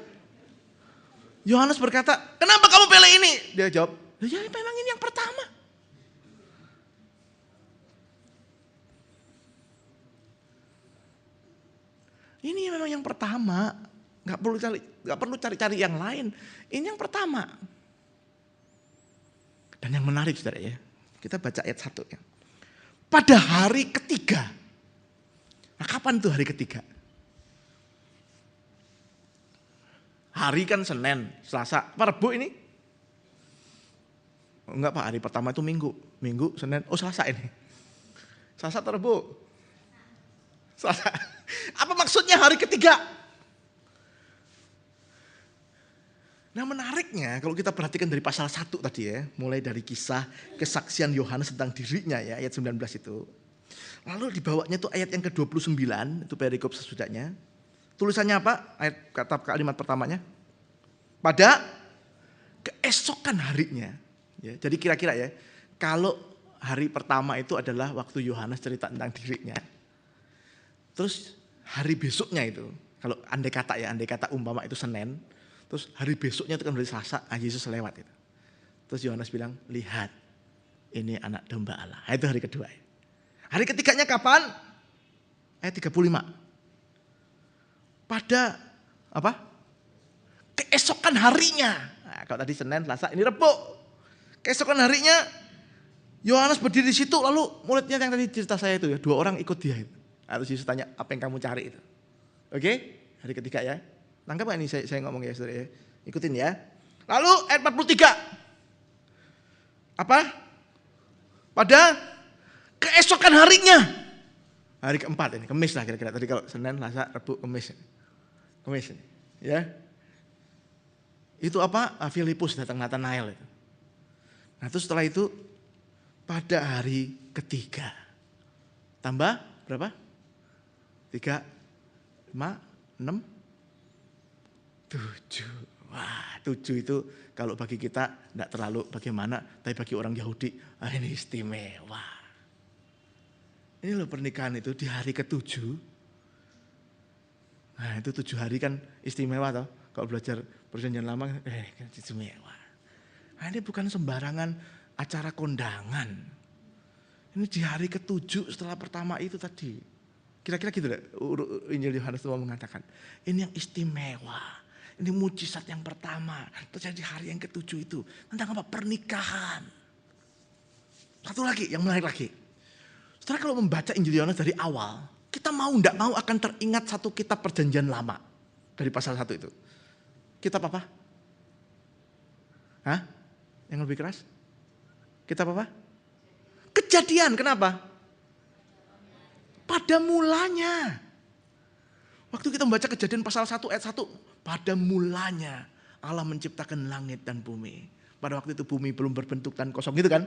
Yohanes berkata, kenapa kamu pilih ini? Dia jawab, ya memang ini yang pertama. Ini memang yang pertama. Gak perlu cari-cari yang lain. Ini yang pertama. Dan yang menarik saudara ya. Kita baca ayat 1 ya. Pada hari ketiga. Nah kapan tuh hari ketiga? Hari kan Senin, Selasa, apa Rabu ini? Enggak Pak, hari pertama itu Minggu. Minggu, Senin, Selasa ini. Selasa atau Rabu? Selasa. Apa maksudnya hari ketiga? Nah menariknya kalau kita perhatikan dari pasal 1 tadi ya. Mulai dari kisah kesaksian Yohanes tentang dirinya ya, ayat 19 itu. Lalu dibawanya tuh ayat yang ke-29, itu perikop sesudahnya. Tulisannya apa? Ayat kalimat pertamanya. Pada keesokan harinya. Ya, jadi kira-kira ya, kalau hari pertama itu adalah waktu Yohanes cerita tentang dirinya. Terus hari besoknya itu, kalau andai kata umpama itu Senin, terus hari besoknya itu kan dari Selasa, Yesus lewat itu. Terus Yohanes bilang, lihat ini anak domba Allah. Nah, itu hari kedua. Hari ketiganya kapan? Ayat 35. Pada apa? Keesokan harinya. Nah, kalau tadi Senin, Selasa, ini Rebo. Keesokan harinya Yohanes berdiri di situ, lalu muridnya yang tadi cerita saya itu ya, 2 orang ikut dia itu. Terus Yesus tanya, apa yang kamu cari itu? Oke, hari ketiga ya. Nangkap gak ini saya ngomong ya saudara ya? Ikutin ya. Lalu ayat 43. Apa? Pada keesokan harinya. Hari keempat ini, Kemis lah kira-kira. Tadi kalau Senin, Selasa, Rabu, Kemis. Kemis ini. Ya. Itu apa? Filipus datang Nathanael itu. Nah terus setelah itu pada hari ketiga. Tambah berapa? 3, 5, 6, 7. Wah 7 itu kalau bagi kita tidak terlalu bagaimana. Tapi bagi orang Yahudi ini istimewa. Ini loh pernikahan itu di hari ke-7. Nah itu 7 hari kan istimewa toh. Kalau belajar perjanjian lama istimewa. Nah ini bukan sembarangan acara kondangan. Ini di hari ke-7 setelah pertama itu tadi. Kira-kira gitu deh, Injil Yohanes itu mengatakan. Ini yang istimewa. Ini mujizat yang pertama. Terjadi hari yang ke-7 itu. Tentang apa? Pernikahan. Satu lagi, yang menarik lagi. Setelah kalau membaca Injil Yohanes dari awal. Kita mau tidak mau akan teringat satu kitab perjanjian lama. Dari pasal 1 itu. Kitab apa? Hah? Yang lebih keras? Kitab apa? Kejadian, kenapa? Pada mulanya. Waktu kita membaca Kejadian pasal 1 ayat 1. Pada mulanya Allah menciptakan langit dan bumi. Pada waktu itu bumi belum berbentuk dan kosong gitu kan.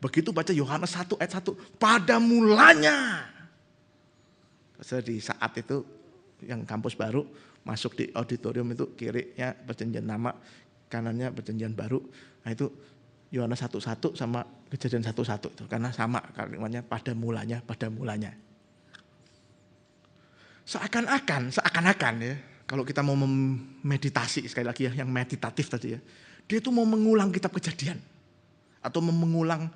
Begitu baca Yohanes 1 ayat 1. Pada mulanya. Di saat itu yang kampus baru masuk di auditorium itu kirinya perjanjian lama. Kanannya perjanjian baru. Nah itu Yohanes 1:1 sama Kejadian 1:1 itu. Karena sama kalimatnya pada mulanya, pada mulanya. Seakan-akan ya, kalau kita mau memeditasi sekali lagi ya, yang meditatif tadi ya, dia itu mau mengulang kitab Kejadian atau mengulang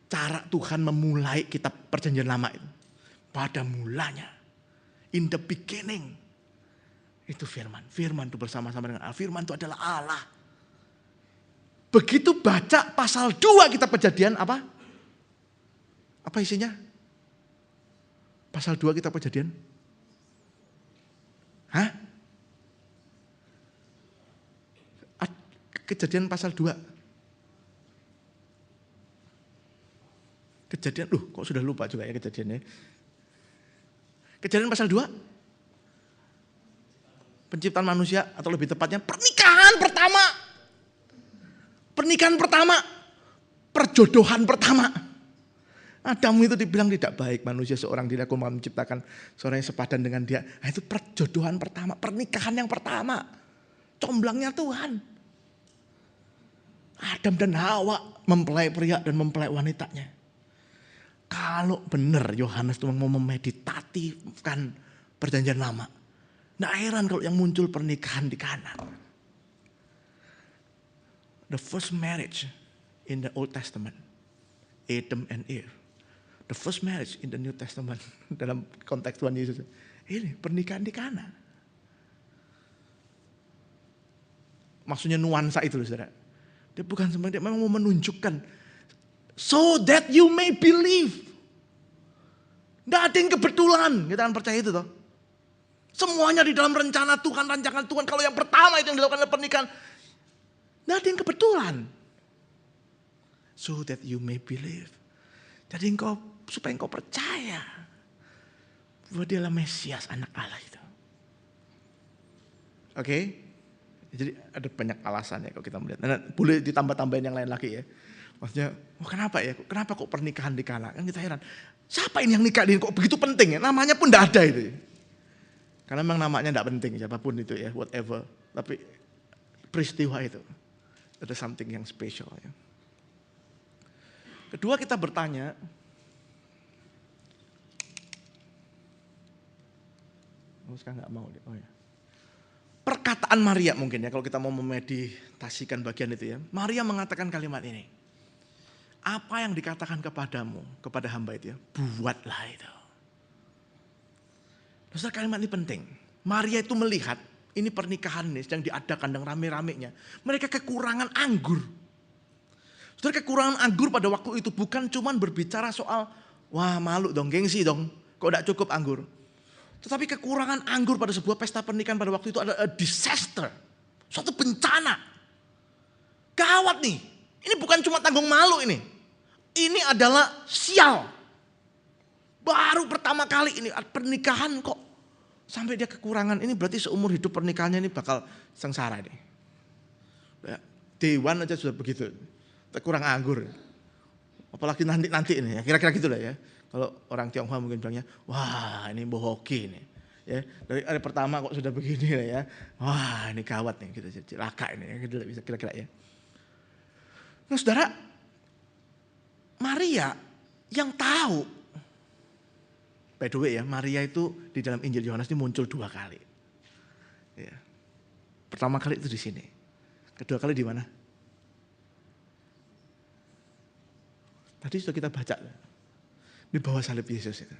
cara Tuhan memulai kitab Perjanjian Lama itu. Pada mulanya, in the beginning, itu firman. Firman itu bersama-sama dengan Allah. Firman itu adalah Allah. Begitu baca pasal 2 kitab Kejadian apa? Apa isinya? Pasal 2 kitab Kejadian? Hah? Kejadian pasal 2. Kejadian, kok sudah lupa juga ya kejadiannya. Kejadian pasal 2. Penciptaan manusia atau lebih tepatnya pernikahan pertama. Pernikahan pertama. Perjodohan pertama. Adam itu dibilang tidak baik manusia seorang diri, aku mau menciptakan seorang yang sepadan dengan dia. Nah, itu perjodohan pertama, pernikahan yang pertama. Comblangnya Tuhan. Adam dan Hawa mempelai pria dan mempelai wanitanya. Kalau benar Yohanes itu mau memeditatifkan Perjanjian Lama, nggak heran kalau yang muncul pernikahan di Kana. The first marriage in the Old Testament, Adam and Eve. The first marriage in the New Testament, dalam konteks Tuhan Yesus. Ini pernikahan di Kana. Maksudnya nuansa itu loh saudara. Dia bukan sebenarnya, dia memang mau menunjukkan. So that you may believe. Tidak ada yang kebetulan. Kita akan percaya itu toh. Semuanya di dalam rencana Tuhan, rancangan Tuhan. Kalau yang pertama itu yang dilakukan adalah pernikahan. Tidak ada yang kebetulan. So that you may believe. Jadi supaya engkau percaya bahwa dia adalah Mesias, anak Allah itu. Oke? Jadi ada banyak alasan ya kalau kita melihat. Nah, boleh ditambah-tambahin yang lain lagi ya. Maksudnya, kenapa ya? Kenapa kok pernikahan di Kana? Kan kita heran. Siapa ini yang nikah kok begitu penting ya? Namanya pun tidak ada itu. Karena memang namanya tidak penting siapapun itu ya, whatever. Tapi peristiwa itu ada something yang spesial ya. Kedua kita bertanya, sekarang nggak mau deh. Oh ya. Perkataan Maria mungkin ya, kalau kita mau memeditasikan bagian itu ya. Maria mengatakan kalimat ini. Apa yang dikatakan kepadamu, kepada hamba itu ya, buatlah itu. Saudara, kalimat ini penting. Maria itu melihat, ini pernikahan ini sedang diadakan dengan rame-ramenya. Mereka kekurangan anggur. Saudara, kekurangan anggur pada waktu itu bukan cuma berbicara soal, wah malu dong, gengsi dong, kok tidak cukup anggur. Tetapi kekurangan anggur pada sebuah pesta pernikahan pada waktu itu adalah a disaster. Suatu bencana. Gawat nih. Ini bukan cuma tanggung malu ini. Ini adalah sial. Baru pertama kali ini pernikahan kok sampai dia kekurangan. Ini berarti seumur hidup pernikahannya ini bakal sengsara nih. Dewan aja sudah begitu. Kurang anggur. Apalagi nanti ini ya. Kira-kira gitulah ya. Kalau orang Tionghoa mungkin bilangnya, wah ini bohoki nih. Ya, dari hari pertama kok sudah begini ya. Wah ini gawat nih, gitu, celaka ini. Gitu bisa kira-kira ya. Nah saudara, Maria yang tahu. By the way ya, Maria itu di dalam Injil Yohanes ini muncul 2 kali. Ya. Pertama kali itu di sini. Kedua kali di mana? Tadi sudah kita baca. Di bawah salib Yesus itu.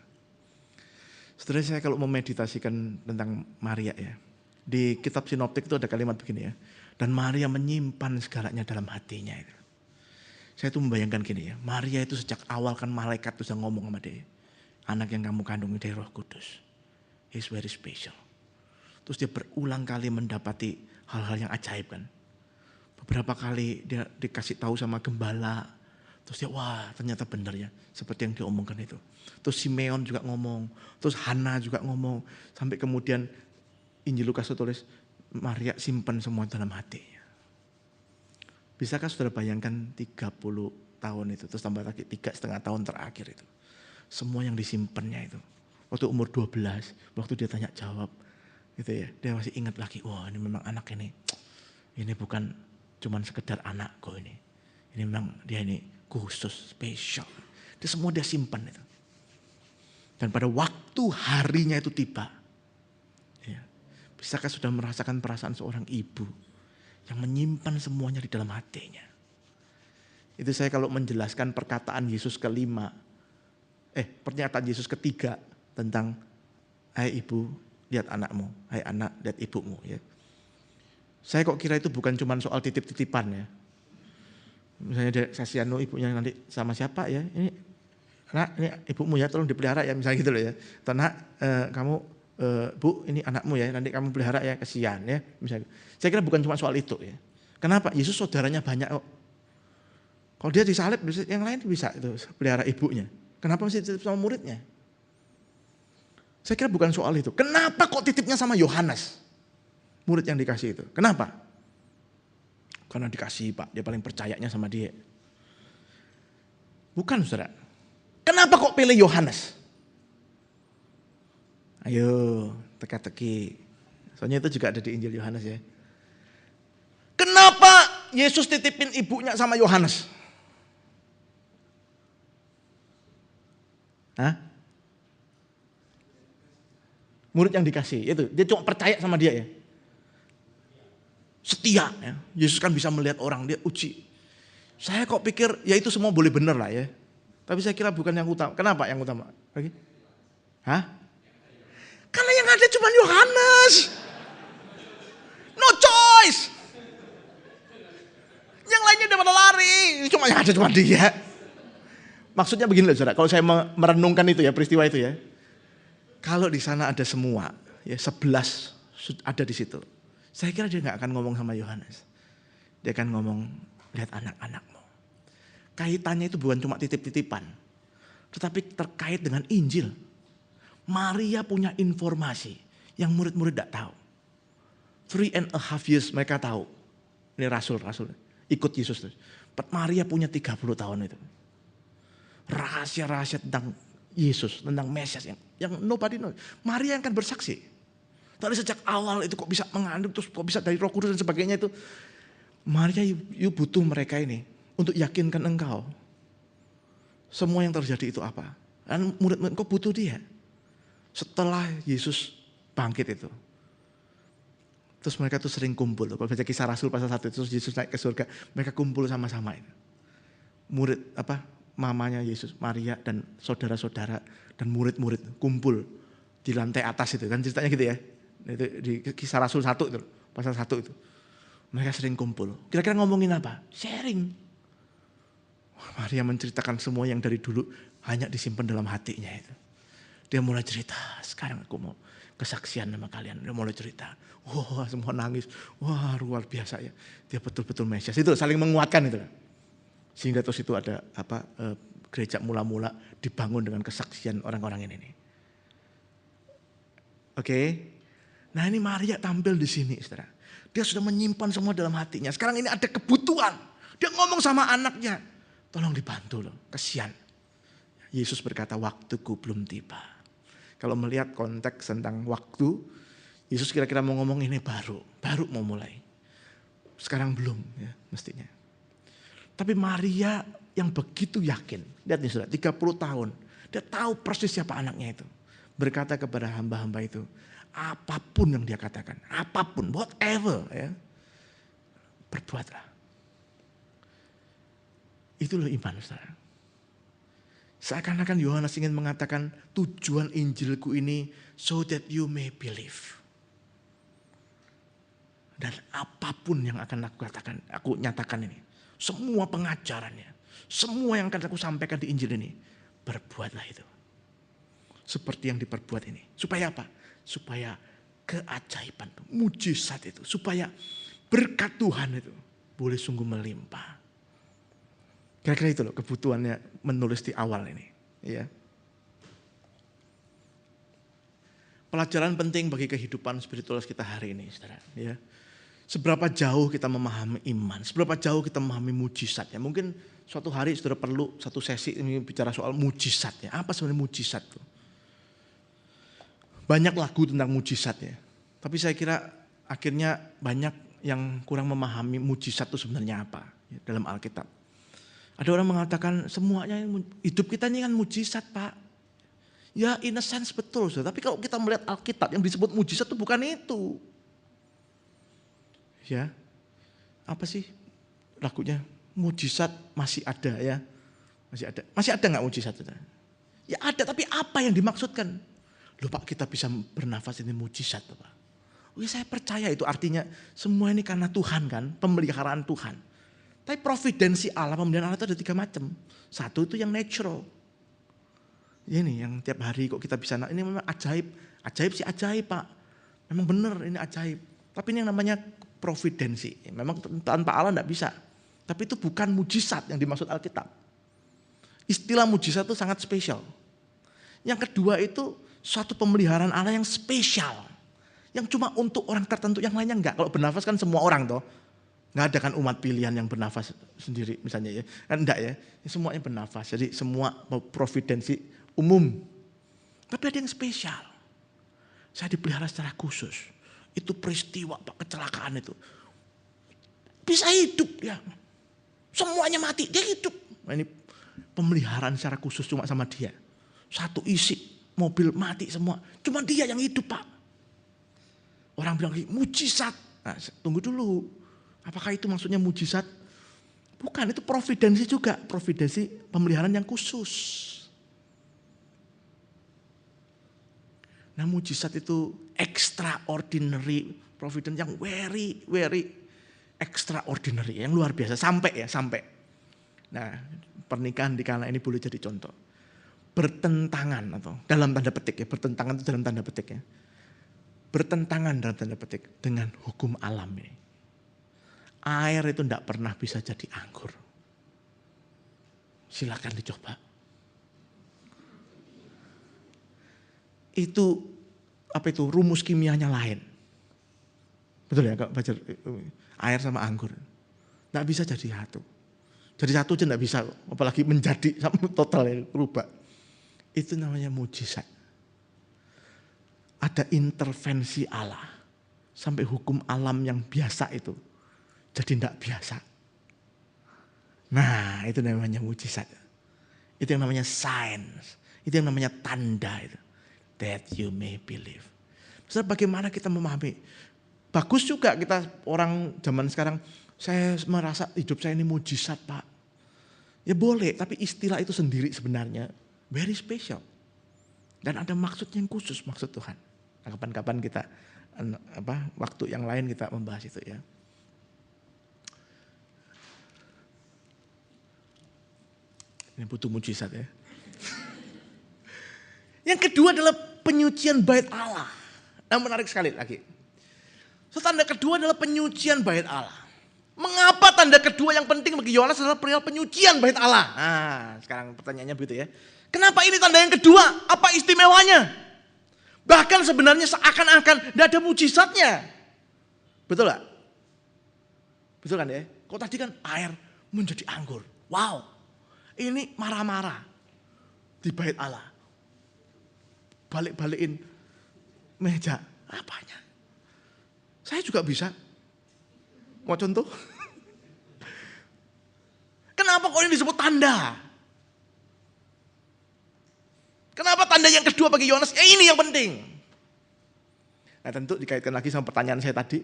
Setelah saya kalau memeditasikan tentang Maria ya. Di kitab sinoptik itu ada kalimat begini ya. Dan Maria menyimpan segalanya dalam hatinya itu. Saya tuh membayangkan gini ya. Maria itu sejak awal kan malaikat tuh sudah ngomong sama dia. Anak yang kamu kandung dari Roh Kudus. He's very special. Terus dia berulang kali mendapati hal-hal yang ajaib kan. Beberapa kali dia dikasih tahu sama gembala. Terus dia, wah ternyata benar ya. Seperti yang diomongkan itu. Terus Simeon juga ngomong. Terus Hana juga ngomong. Sampai kemudian Injil Lukas tulis, Maria simpan semua dalam hatinya. Bisakah saudara bayangkan 30 tahun itu. Terus tambah lagi 3,5 tahun terakhir itu. Semua yang disimpannya itu. Waktu umur 12, waktu dia tanya jawab. Gitu ya, dia masih ingat lagi, wah ini memang anak ini. Ini bukan cuman sekedar anakku ini. Ini memang dia ini khusus, spesial. Dia semua dia simpan itu. Dan pada waktu harinya itu tiba. Bisakah sudah merasakan perasaan seorang ibu yang menyimpan semuanya di dalam hatinya? Itu saya kalau menjelaskan perkataan Yesus pernyataan Yesus ketiga tentang hai ibu lihat anakmu, hai anak lihat ibumu ya. Saya kok kira itu bukan cuma soal titip-titipan ya. Misalnya dia kasihan ibunya nanti sama siapa ya, ini anak ini ibumu ya tolong dipelihara ya misalnya gitu loh ya. Atau nak kamu bu ini anakmu ya nanti kamu pelihara ya kasihan ya misalnya. Saya kira bukan cuma soal itu ya. Kenapa? Yesus saudaranya banyak kok. Kalau dia disalib yang lain bisa itu pelihara ibunya. Kenapa mesti titip sama muridnya? Saya kira bukan soal itu. Kenapa kok titipnya sama Yohanes? Murid yang dikasih itu. Kenapa? Karena dikasih Pak, dia paling percayanya sama dia. Bukan saudara. Kenapa kok pilih Yohanes? Ayo teka-teki. Soalnya itu juga ada di Injil Yohanes ya. Kenapa Yesus titipin ibunya sama Yohanes? Hah? Murid yang dikasih, itu dia cuma percaya sama dia ya. Setia ya. Yesus kan bisa melihat orang, dia uji. Saya kok pikir ya itu semua boleh benar lah ya. Tapi saya kira bukan yang utama. Kenapa yang utama? Lagi? Hah? Karena yang ada cuma Yohanes. No choice. Yang lainnya udah pada lari. Cuma yang ada cuma dia. Maksudnya begini loh saudara. Kalau saya merenungkan itu ya peristiwa itu ya. Kalau di sana ada semua, ya 11 ada di situ. Saya kira dia nggak akan ngomong sama Yohanes. Dia akan ngomong, lihat anak-anakmu. Kaitannya itu bukan cuma titip-titipan, tetapi terkait dengan Injil. Maria punya informasi yang murid-murid tidak tahu. 3.5 years mereka tahu. Ini rasul-rasul ikut Yesus. Maria punya 30 tahun itu. Rahasia-rahasia tentang Yesus, tentang Mesias yang nobody knows. Maria yang akan bersaksi. Dari sejak awal itu kok bisa mengandung, terus kok bisa dari Roh Kudus dan sebagainya itu. Maria, you butuh mereka ini untuk yakinkan engkau. Semua yang terjadi itu apa? Dan murid-murid kok butuh dia. Setelah Yesus bangkit itu. Terus mereka tuh sering kumpul. Kalau baca Kisah Rasul pasal 1, terus Yesus naik ke surga. Mereka kumpul sama-sama itu. Murid mamanya Yesus, Maria dan saudara-saudara dan murid-murid kumpul di lantai atas itu kan ceritanya gitu ya. Itu di Kisah Rasul 1 itu, pasal 1 itu. Mereka sering kumpul. Kira-kira ngomongin apa? Sharing. Maria menceritakan semua yang dari dulu hanya disimpan dalam hatinya itu. Dia mulai cerita, sekarang aku mau kesaksian sama kalian. Dia mulai cerita. Wah, semua nangis. Wah, luar biasa ya. Dia betul-betul Mesias. Itu saling menguatkan itu. Sehingga terus itu ada gereja mula-mula dibangun dengan kesaksian orang-orang ini. Oke. Nah ini Maria tampil di sini saudara. Dia sudah menyimpan semua dalam hatinya. Sekarang ini ada kebutuhan. Dia ngomong sama anaknya. Tolong dibantu loh, kasihan. Yesus berkata waktuku belum tiba. Kalau melihat konteks tentang waktu, Yesus kira-kira mau ngomong ini baru mau mulai. Sekarang belum ya mestinya. Tapi Maria yang begitu yakin, lihat nih saudara, 30 tahun, dia tahu persis siapa anaknya itu. Berkata kepada hamba-hamba itu, apapun yang dia katakan, apapun, whatever ya, berbuatlah. Itulah iman saudara. Seakan-akan Yohanes ingin mengatakan tujuan Injilku ini so that you may believe. Dan apapun yang akan aku katakan, aku nyatakan ini. Semua pengajarannya, semua yang akan aku sampaikan di Injil ini, berbuatlah itu. Seperti yang diperbuat ini. Supaya apa? Supaya keajaiban, mujizat itu. Supaya berkat Tuhan itu boleh sungguh melimpah. Kira-kira itu loh kebutuhannya menulis di awal ini. Ya. Pelajaran penting bagi kehidupan spiritual kita hari ini, saudara. Ya. Seberapa jauh kita memahami iman, seberapa jauh kita memahami mujizat. Ya. Mungkin suatu hari saudara perlu satu sesi ini bicara soal mujizat. Ya. Apa sebenarnya mujizat itu? Banyak lagu tentang mujizat ya. Tapi saya kira akhirnya banyak yang kurang memahami mujizat itu sebenarnya apa ya, dalam Alkitab. Ada orang mengatakan semuanya hidup kita ini kan mujizat Pak. Ya in a sense betul, saudara. Tapi kalau kita melihat Alkitab yang disebut mujizat itu bukan itu. Ya, apa sih lagunya? Mujizat masih ada ya. Masih ada nggak mujizat? Saudara? Ya ada, tapi apa yang dimaksudkan? Loh Pak, kita bisa bernafas ini mujizat Pak. Oh ya saya percaya itu artinya semua ini karena Tuhan kan, pemeliharaan Tuhan. Tapi providensi Allah, pemeliharaan Allah itu ada 3 macam. Satu itu yang natural. Ini yang tiap hari kok kita bisa, ini memang ajaib. Ajaib sih ajaib Pak. Memang benar ini ajaib. Tapi ini yang namanya providensi. Memang tanpa Allah tidak bisa. Tapi itu bukan mujizat yang dimaksud Alkitab. Istilah mujizat itu sangat spesial. Yang kedua itu suatu pemeliharaan Allah yang spesial. Yang cuma untuk orang tertentu, yang lainnya enggak. Kalau bernafas kan semua orang toh. Enggak ada kan umat pilihan yang bernafas sendiri misalnya ya. Kan enggak ya. Semuanya bernafas. Jadi semua providensi umum. Tapi ada yang spesial. Saya dipelihara secara khusus. Itu peristiwa Pak, kecelakaan itu. Bisa hidup ya. Semuanya mati, dia hidup. Nah, ini pemeliharaan secara khusus cuma sama dia. Satu isi mobil mati semua. Cuma dia yang hidup Pak. Orang bilang mujizat. Nah, tunggu dulu. Apakah itu maksudnya mujizat? Bukan, itu providensi juga. Providensi pemeliharaan yang khusus. Nah mujizat itu extraordinary providence yang very extraordinary. Yang luar biasa. Sampai. Nah pernikahan di Kana ini boleh jadi contoh. Bertentangan atau dalam tanda petik ya. Bertentangan itu dalam tanda petik ya. Bertentangan dalam tanda petik dengan hukum alam ini. Air itu tidak pernah bisa jadi anggur. Silakan dicoba. Itu rumus kimianya lain. Betul ya Kak Bajar? Air sama anggur. Tidak bisa jadi satu. Jadi satu aja tidak bisa. Apalagi menjadi total ya, berubah. Itu namanya mujizat. Ada intervensi Allah. Sampai hukum alam yang biasa itu. Jadi tidak biasa. Nah itu namanya mujizat. Itu yang namanya signs. Itu yang namanya tanda itu. That you may believe. Terus bagaimana kita memahami? Bagus juga kita orang zaman sekarang. Saya merasa hidup saya ini mujizat Pak. Ya boleh, tapi istilah itu sendiri sebenarnya very special. Dan ada maksud yang khusus, maksud Tuhan. Nah, kapan-kapan kita, waktu yang lain kita membahas itu ya. Ini butuh mujizat ya. Yang kedua adalah penyucian bait Allah. Nah menarik sekali lagi. So, tanda kedua adalah penyucian bait Allah. Mengapa tanda kedua yang penting bagi Yohanes adalah perihal penyucian bait Allah? Nah sekarang pertanyaannya begitu ya. Kenapa ini tanda yang kedua? Apa istimewanya? Bahkan sebenarnya seakan-akan tidak ada mujizatnya. Betul gak? Betul kan ya? Kok tadi kan air menjadi anggur. Wow. Ini marah-marah di bait Allah. Balik-balikin meja. Apanya? Saya juga bisa. Mau contoh? Kenapa kok ini disebut tanda? Kenapa tanda yang kedua bagi Yohanes? Ini yang penting. Nah tentu dikaitkan lagi sama pertanyaan saya tadi.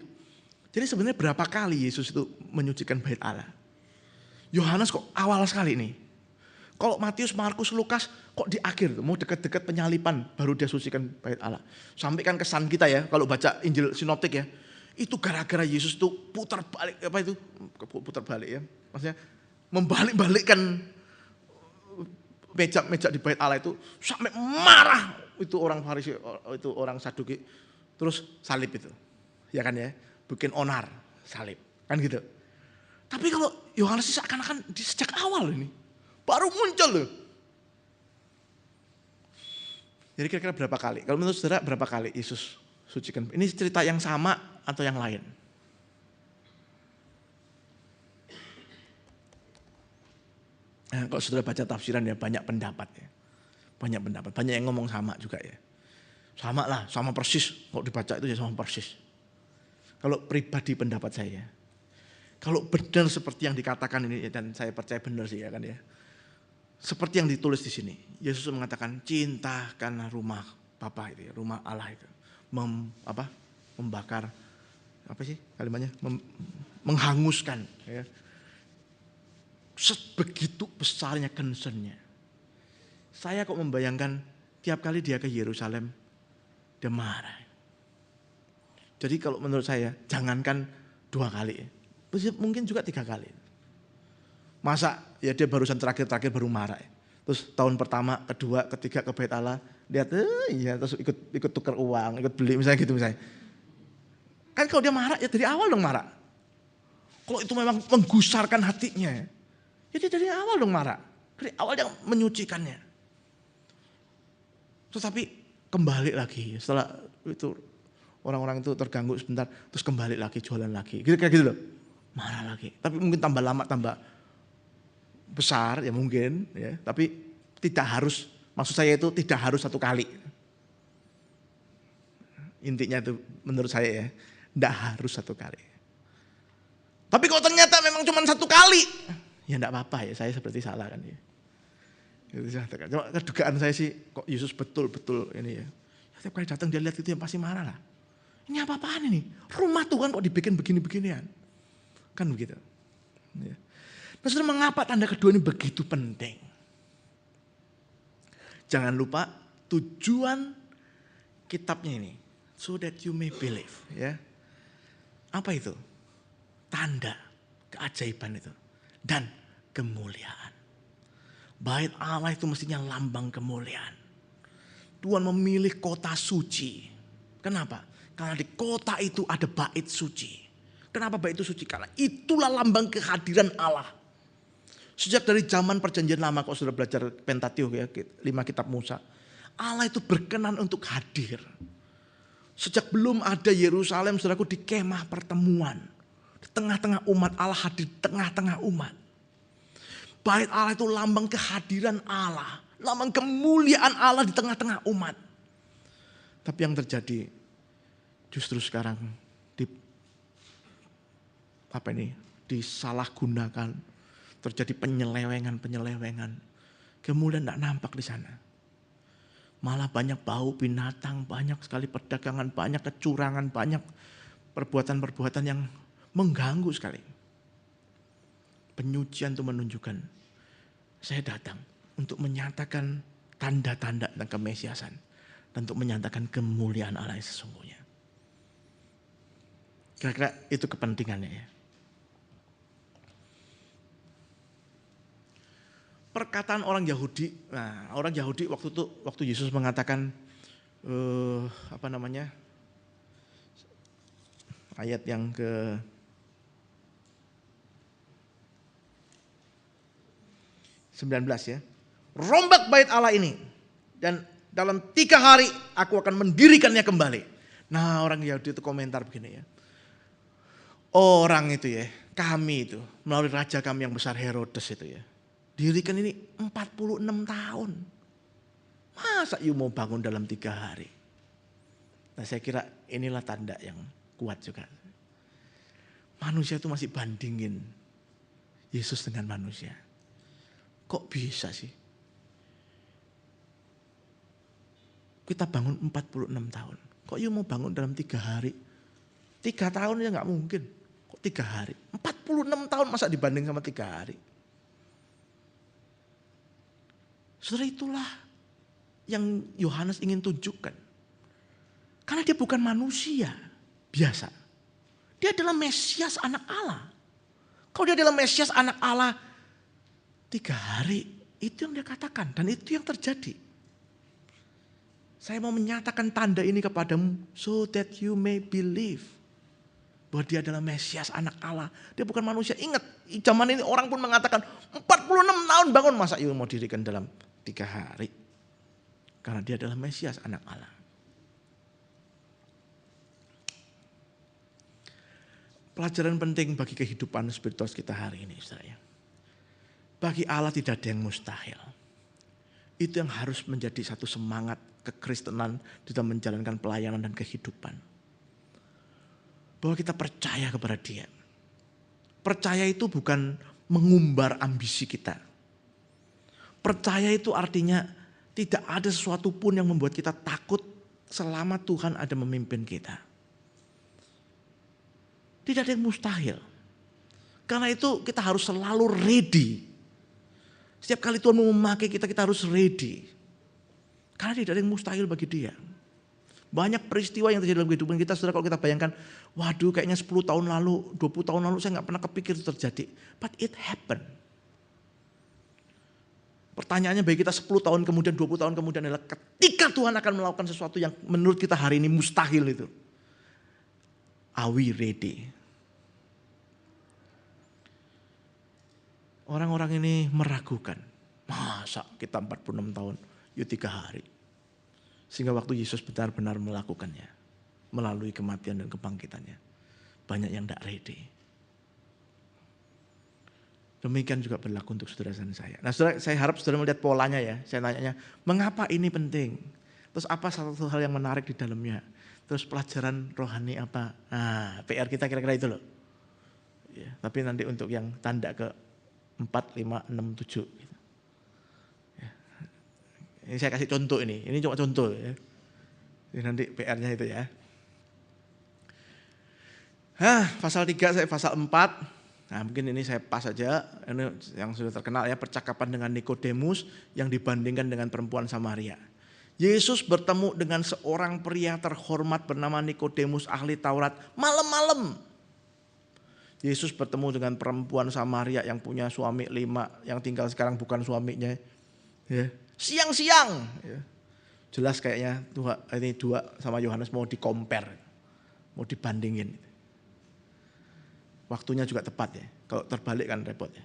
Jadi sebenarnya berapa kali Yesus itu menyucikan bait Allah? Yohanes kok awal sekali nih. Kalau Matius, Markus, Lukas kok di akhir mau dekat-dekat penyalipan baru dia sucikan bait Allah. Sampai kan kesan kita ya kalau baca Injil sinoptik ya. Itu gara-gara Yesus itu putar balik ya. Maksudnya membalik-balikkan meja di bait Allah itu sampai marah itu orang Farisi, itu orang Saduki. Terus salib itu. Ya kan ya, bikin onar, salib. Kan gitu. Tapi kalau Yohanes seakan-akan sejak awal ini baru muncul loh. Jadi kira-kira berapa kali? Kalau menurut saudara berapa kali Yesus sucikan? Ini cerita yang sama atau yang lain? Nah, kalau saudara baca tafsiran ya banyak pendapat ya. Banyak pendapat, banyak yang ngomong sama juga ya. Sama lah, sama persis. Kalau dibaca itu ya sama persis. Kalau pribadi pendapat saya. Kalau benar seperti yang dikatakan ini dan saya percaya benar sih ya kan ya. Seperti yang ditulis di sini. Yesus mengatakan cinta karena rumah Bapa itu ya, rumah Allah itu. Membakar, apa sih kalimatnya? Menghanguskan. Ya. Sebegitu besarnya concernnya. Saya kok membayangkan tiap kali dia ke Yerusalem, dia marah. Jadi kalau menurut saya, jangankan 2 kali. Mungkin juga 3 kali. Masa ya dia barusan terakhir baru marah. Terus tahun pertama, kedua, ketiga ke Bait Allah, lihat iya terus ikut tukar uang, ikut beli misalnya gitu misalnya. Kan kalau dia marah ya dari awal dong marah. Kalau itu memang menggusarkan hatinya, ya dia dari awal dong marah. Dari awal yang menyucikannya. Tetapi kembali lagi setelah itu orang-orang itu terganggu sebentar, terus kembali lagi jualan lagi. Kayak gitu loh. Marah lagi. Tapi mungkin tambah lama tambah besar ya mungkin ya, tapi tidak harus, maksud saya itu tidak harus 1 kali. Intinya itu menurut saya ya, tidak harus 1 kali. Tapi kalau ternyata memang cuma 1 kali, ya tidak apa-apa ya, saya seperti salah kan ya. Cuma kedugaan saya sih kok Yesus betul-betul ini ya. Setiap kali datang dia lihat itu yang pasti marah lah. Ini apa-apaan ini? Rumah Tuhan kok dibikin begini-beginian? Kan begitu. Ya. Nah, saudara, mengapa tanda kedua ini begitu penting? Jangan lupa tujuan kitabnya ini. So that you may believe. Ya. Apa itu? Tanda, keajaiban itu. Dan kemuliaan. Bait Allah itu mestinya lambang kemuliaan. Tuhan memilih kota suci. Kenapa? Karena di kota itu ada bait suci. Kenapa bait itu suci? Karena itulah lambang kehadiran Allah. Sejak dari zaman perjanjian lama, kalau sudah belajar Pentateuch ya, 5 kitab Musa. Allah itu berkenan untuk hadir. Sejak belum ada Yerusalem, saudaraku, di kemah pertemuan. Di tengah-tengah umat, Allah hadir di tengah-tengah umat. Bait Allah itu lambang kehadiran Allah. Lambang kemuliaan Allah di tengah-tengah umat. Tapi yang terjadi justru sekarang disalahgunakan, terjadi penyelewengan. Kemudian tidak nampak di sana. Malah banyak bau binatang, banyak sekali perdagangan, banyak kecurangan, banyak perbuatan-perbuatan yang mengganggu sekali. Penyucian itu menunjukkan saya datang untuk menyatakan tanda-tanda tentang kemesiasan dan untuk menyatakan kemuliaan Allah yang sesungguhnya. Kira-kira itu kepentingannya ya. Perkataan orang Yahudi, nah orang Yahudi waktu Yesus mengatakan ayat yang ke 19 ya. Rombak bait Allah ini dan dalam 3 hari aku akan mendirikannya kembali. Nah orang Yahudi itu komentar begini ya. Orang itu ya, kami itu melalui raja kami yang besar Herodes itu ya. Dirikan ini 46 tahun. Masa you mau bangun dalam 3 hari? Nah saya kira inilah tanda yang kuat juga. Manusia itu masih bandingin Yesus dengan manusia. Kok bisa sih? Kita bangun 46 tahun. Kok you mau bangun dalam 3 hari? 3 tahun ya gak mungkin. Kok 3 hari? 46 tahun masa dibanding sama 3 hari? Saudara, itulah yang Yohanes ingin tunjukkan. Karena dia bukan manusia biasa. Dia adalah Mesias anak Allah. Kalau dia adalah Mesias anak Allah, 3 hari itu yang dia katakan dan itu yang terjadi. Saya mau menyatakan tanda ini kepadamu so that you may believe. Bahwa dia adalah Mesias anak Allah. Dia bukan manusia. Ingat, zaman ini orang pun mengatakan 46 tahun bangun, masa you mau dirikan dalam 3 hari. Karena dia adalah Mesias anak Allah. Pelajaran penting bagi kehidupan spiritual kita hari ini, saudara. Bagi Allah tidak ada yang mustahil. Itu yang harus menjadi satu semangat kekristenan di dalam menjalankan pelayanan dan kehidupan. Bahwa kita percaya kepada Dia. Percaya itu bukan mengumbar ambisi kita. Percaya itu artinya tidak ada sesuatu pun yang membuat kita takut selama Tuhan ada memimpin kita. Tidak ada yang mustahil. Karena itu kita harus selalu ready. Setiap kali Tuhan mau memakai kita, kita harus ready. Karena tidak ada yang mustahil bagi Dia. Banyak peristiwa yang terjadi dalam kehidupan kita, saudara, kalau kita bayangkan, waduh kayaknya 10 tahun lalu, 20 tahun lalu saya gak pernah kepikir itu terjadi. But it happened. Pertanyaannya bagi kita 10 tahun kemudian, 20 tahun kemudian adalah ketika Tuhan akan melakukan sesuatu yang menurut kita hari ini mustahil itu. Are we ready? Orang-orang ini meragukan. Masa kita 46 tahun, yuk 3 hari. Sehingga waktu Yesus benar-benar melakukannya. Melalui kematian dan kebangkitannya. Banyak yang tidak ready. Demikian juga berlaku untuk saudara dan saya. Nah saudara, saya harap saudara melihat polanya ya. Saya nanya, mengapa ini penting? Terus apa satu hal yang menarik di dalamnya? Terus pelajaran rohani apa? Nah PR kita kira-kira itu loh. Ya, tapi nanti untuk yang tanda ke 4, 5, 6, 7. Ya. Ini saya kasih contoh ini cuma contoh ya. Ini nanti PR-nya itu ya. Pasal 3 saya pasal 4. Nah mungkin ini saya pas saja, ini yang sudah terkenal ya, percakapan dengan Nikodemus yang dibandingkan dengan perempuan Samaria. Yesus bertemu dengan seorang pria terhormat bernama Nikodemus, ahli Taurat, malam-malam. Yesus bertemu dengan perempuan Samaria yang punya suami 5, yang tinggal sekarang bukan suaminya. Ya. Siang-siang. Ya. Jelas kayaknya ini 2 sama Yohanes mau di-compare, mau dibandingin. Waktunya juga tepat ya. Kalau terbalik kan repot ya.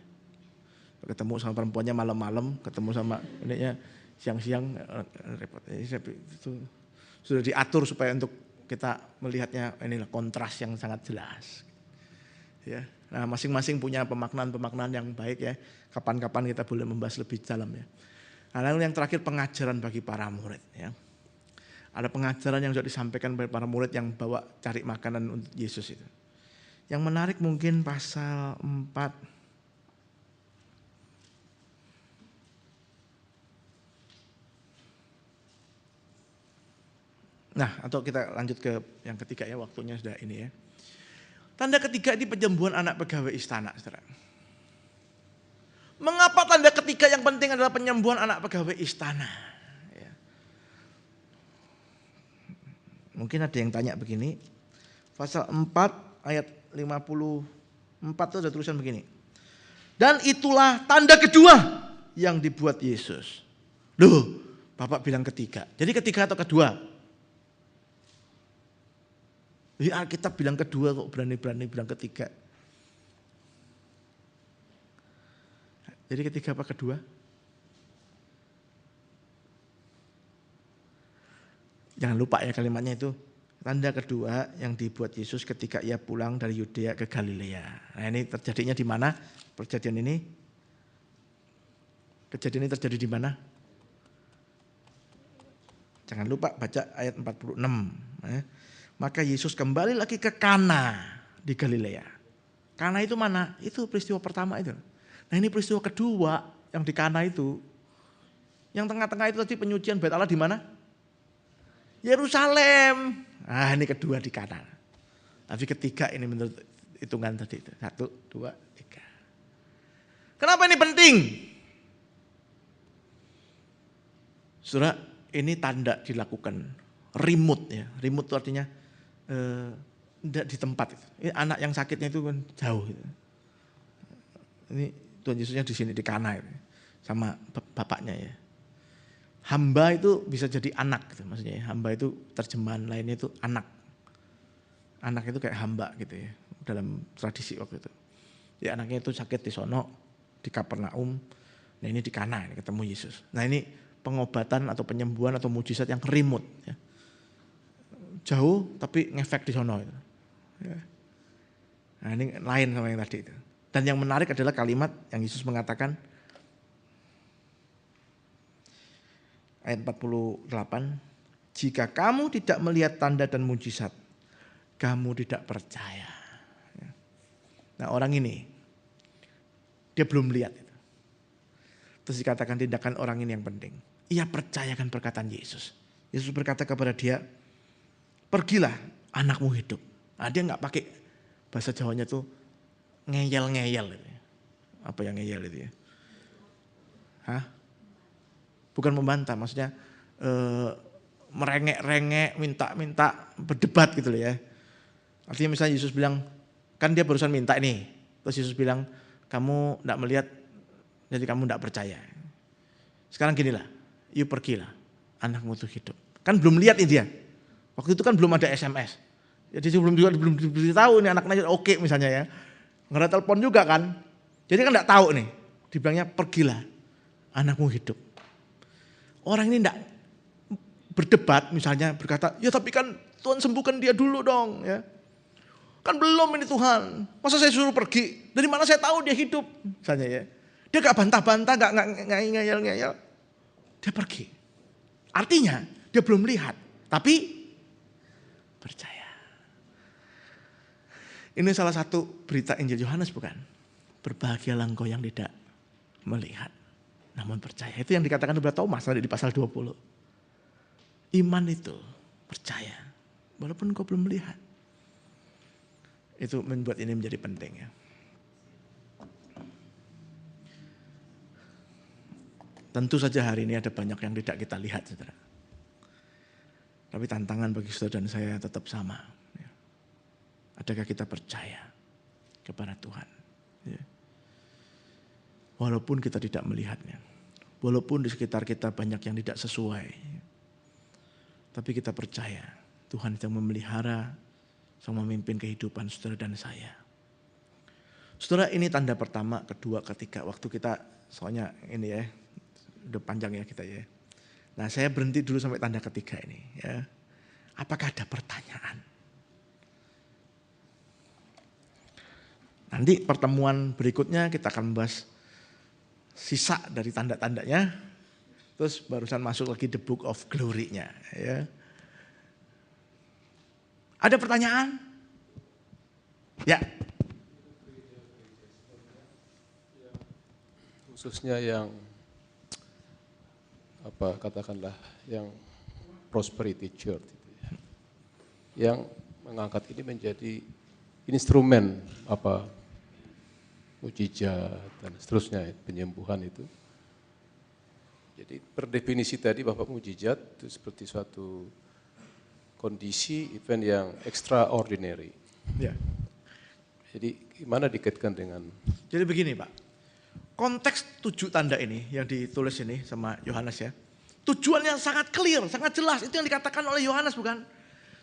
Ketemu sama perempuannya malam-malam, ketemu sama ininya siang-siang repot. Itu sudah diatur supaya untuk kita melihatnya inilah kontras yang sangat jelas. Ya. Nah, masing-masing punya pemaknaan-pemaknaan yang baik ya. Kapan-kapan kita boleh membahas lebih dalam ya. Nah, lalu yang terakhir pengajaran bagi para murid ya. Ada pengajaran yang sudah disampaikan oleh para murid yang bawa cari makanan untuk Yesus itu. Yang menarik mungkin pasal 4. Nah, atau kita lanjut ke yang ketiga ya, waktunya sudah ini ya. Tanda ketiga ini penyembuhan anak pegawai istana, saudara. Mengapa tanda ketiga yang penting adalah penyembuhan anak pegawai istana? Ya. Mungkin ada yang tanya begini, pasal 4 ayat 54 itu ada tulisan begini. Dan itulah tanda kedua yang dibuat Yesus. Loh, Bapak bilang ketiga. Jadi ketiga atau kedua? Jadi Alkitab bilang kedua kok berani-berani bilang ketiga. Jadi ketiga apa kedua? Jangan lupa ya kalimatnya itu. Tanda kedua yang dibuat Yesus ketika ia pulang dari Yudea ke Galilea. Nah ini terjadinya di mana? Kejadian ini terjadi di mana? Jangan lupa baca ayat 46. Maka Yesus kembali lagi ke Kana di Galilea. Kana itu mana? Itu peristiwa pertama itu. Nah ini peristiwa kedua yang di Kana itu. Yang tengah-tengah itu tadi penyucian Bait Allah di mana? Yerusalem. Nah ini kedua di Kana. Tapi ketiga ini menurut hitungan tadi itu. 1, 2, 3. Kenapa ini penting? Saudara, ini tanda dilakukan. Remote ya. Remote itu artinya tidak di tempat itu. Ini anak yang sakitnya itu kan jauh. Gitu. Ini Tuhan Yesusnya di sini di Kana itu, sama bapaknya ya. Hamba itu bisa jadi anak gitu maksudnya ya. Hamba itu terjemahan lainnya itu anak. Anak itu kayak hamba gitu ya dalam tradisi waktu itu. Ya anaknya itu sakit di sono di Kapernaum. Nah ini di Kana ini ketemu Yesus. Nah ini pengobatan atau penyembuhan atau mujizat yang remote ya. Jauh tapi ngefek di sono itu. Ya. Nah ini lain sama yang tadi itu. Dan yang menarik adalah kalimat yang Yesus mengatakan ayat 48, jika kamu tidak melihat tanda dan mujizat, kamu tidak percaya. Nah orang ini dia belum lihat itu. Terus dikatakan tindakan orang ini yang penting. Ia percayakan perkataan Yesus. Yesus berkata kepada dia, pergilah, anakmu hidup. Nah, dia nggak pakai bahasa Jawanya tuh ngeyel-ngeyel. Apa yang ngeyel itu ya? Hah? Bukan membantah, maksudnya merengek-rengek, minta-minta, berdebat gitu loh ya. Artinya misalnya Yesus bilang, kan dia barusan minta nih. Terus Yesus bilang, kamu tidak melihat, jadi kamu tidak percaya. Sekarang ginilah, yuk pergilah, anakmu tuh hidup. Kan belum lihat nih dia. Waktu itu kan belum ada SMS. Jadi belum diberitahu nih anaknya oke misalnya ya. Nggak ada telepon juga kan. Jadi kan tidak tahu nih. Dibilangnya pergilah, anakmu hidup. Orang ini tidak berdebat misalnya berkata, ya tapi kan Tuhan sembuhkan dia dulu dong ya. Kan belum ini Tuhan, masa saya suruh pergi, dari mana saya tahu dia hidup misalnya ya. Dia gak bantah-bantah, gak ngeyel-ngeyel, dia pergi. Artinya dia belum lihat, tapi percaya. Ini salah satu berita Injil Yohanes bukan? Berbahagialah engkau yang tidak melihat, namun percaya. Itu yang dikatakan kepada Thomas di pasal 20. Iman itu percaya, walaupun engkau belum melihat. Itu membuat ini menjadi penting ya. Tentu saja hari ini ada banyak yang tidak kita lihat, saudara. Tapi tantangan bagi saudara dan saya tetap sama. Ya. Adakah kita percaya kepada Tuhan? Ya. Walaupun kita tidak melihatnya. Walaupun di sekitar kita banyak yang tidak sesuai. Tapi kita percaya Tuhan yang memelihara, yang memimpin kehidupan saudara dan saya. Saudara, ini tanda pertama, kedua, ketiga. Waktu kita, soalnya ini ya, udah panjang ya kita ya. Nah, saya berhenti dulu sampai tanda ketiga ini ya. Apakah ada pertanyaan? Nanti pertemuan berikutnya kita akan membahas sisa dari tanda-tandanya. Terus barusan masuk lagi the book of glory-nya ya. Ada pertanyaan? Ya. Khususnya yang katakanlah yang prosperity church gitu ya. Yang mengangkat ini menjadi instrumen mujizat dan seterusnya, penyembuhan itu. Jadi per definisi tadi Bapak, mujizat itu seperti suatu kondisi event yang extraordinary. Ya. Jadi gimana dikaitkan dengan? Jadi begini Pak, konteks 7 tanda ini yang ditulis ini sama Yohanes ya. Tujuannya sangat clear, sangat jelas. Itu yang dikatakan oleh Yohanes bukan?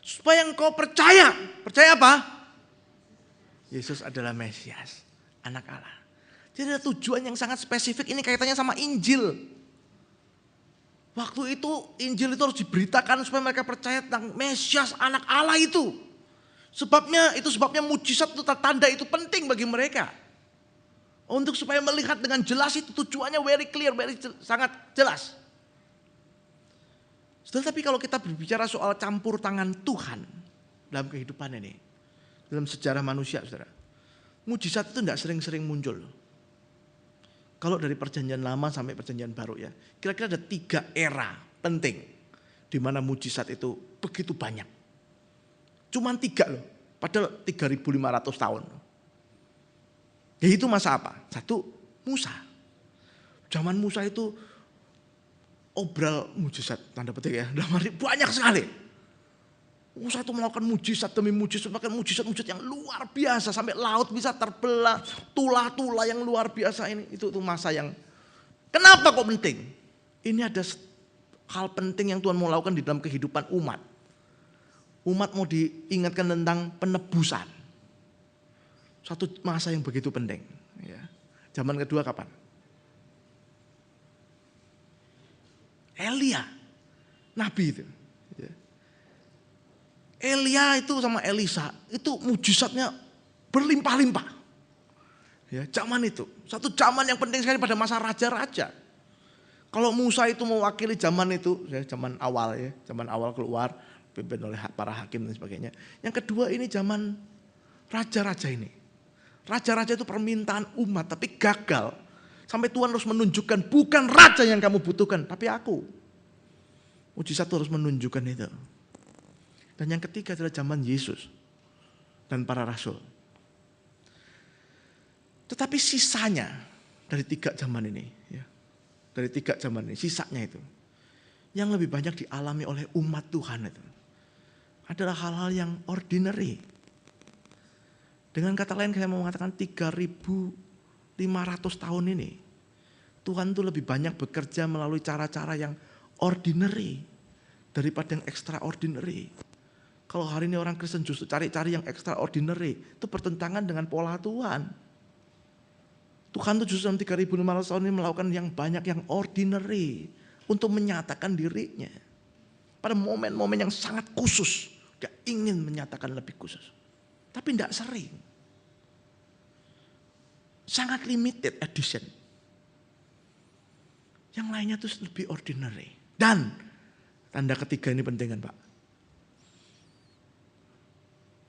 Supaya engkau percaya. Percaya apa? Yesus adalah Mesias, anak Allah. Jadi ada tujuan yang sangat spesifik, ini kaitannya sama Injil. Waktu itu Injil itu harus diberitakan supaya mereka percaya tentang Mesias anak Allah itu. Sebabnya mujizat itu tanda itu penting bagi mereka. Untuk supaya melihat dengan jelas itu tujuannya very clear, sangat jelas. Tetapi kalau kita berbicara soal campur tangan Tuhan dalam kehidupan ini, dalam sejarah manusia saudara, mujizat itu tidak sering-sering muncul. Kalau dari perjanjian lama sampai perjanjian baru ya, kira-kira ada 3 era penting di mana mujizat itu begitu banyak. Cuman 3 loh, padahal 3.500 tahun. Yaitu masa apa? 1, Musa. Zaman Musa itu obral mujizat, tanda petik ya, dalam arti banyak sekali. Musa itu melakukan mujizat demi mujizat, melakukan mujizat-mujizat yang luar biasa. Sampai laut bisa terbelah, tulah-tulah yang luar biasa ini. Itu masa yang, kenapa kok penting? Ini ada hal penting yang Tuhan mau lakukan di dalam kehidupan umat. Umat mau diingatkan tentang penebusan. Satu masa yang begitu penting. Ya. Zaman kedua kapan? Elia, nabi itu. Elia itu sama Elisa itu mujizatnya berlimpah-limpah. Ya, zaman itu, satu zaman yang penting sekali pada masa raja-raja. Kalau Musa itu mewakili zaman itu, ya, zaman awal keluar, dipimpin oleh para hakim dan sebagainya. Yang kedua ini zaman raja-raja ini. Raja-raja itu permintaan umat tapi gagal. Sampai Tuhan harus menunjukkan bukan raja yang kamu butuhkan, tapi aku. Mujizat itu harus menunjukkan itu. Dan yang ketiga adalah zaman Yesus dan para rasul. Tetapi sisanya dari 3 zaman ini, ya, dari 3 zaman ini, sisanya itu, yang lebih banyak dialami oleh umat Tuhan itu, adalah hal-hal yang ordinary. Dengan kata lain saya mau mengatakan 3.500 tahun ini, Tuhan tuh lebih banyak bekerja melalui cara-cara yang ordinary daripada yang extraordinary. Kalau hari ini orang Kristen justru cari-cari yang extraordinary, itu bertentangan dengan pola Tuhan. Tuhan tuh justru dalam 3.500 tahun ini melakukan yang banyak yang ordinary untuk menyatakan dirinya. Pada momen-momen yang sangat khusus, dia ingin menyatakan lebih khusus. Tapi tidak sering. Sangat limited edition. Yang lainnya itu lebih ordinary. Dan tanda ketiga ini penting kan Pak.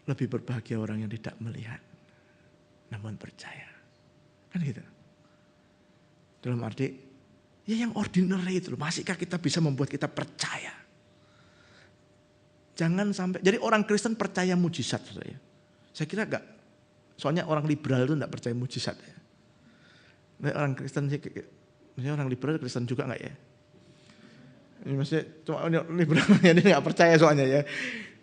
Lebih berbahagia orang yang tidak melihat, namun percaya. Kan gitu. Dalam arti, ya yang ordinary itu loh. Masihkah kita bisa membuat kita percaya? Jangan sampai, jadi orang Kristen percaya mujizat. Saya kira enggak. Soalnya orang liberal itu enggak percaya mujizat ya. Nah, orang Kristen sih, maksudnya orang liberal Kristen juga enggak ya? Ini maksudnya cuma liberal ini enggak percaya soalnya ya.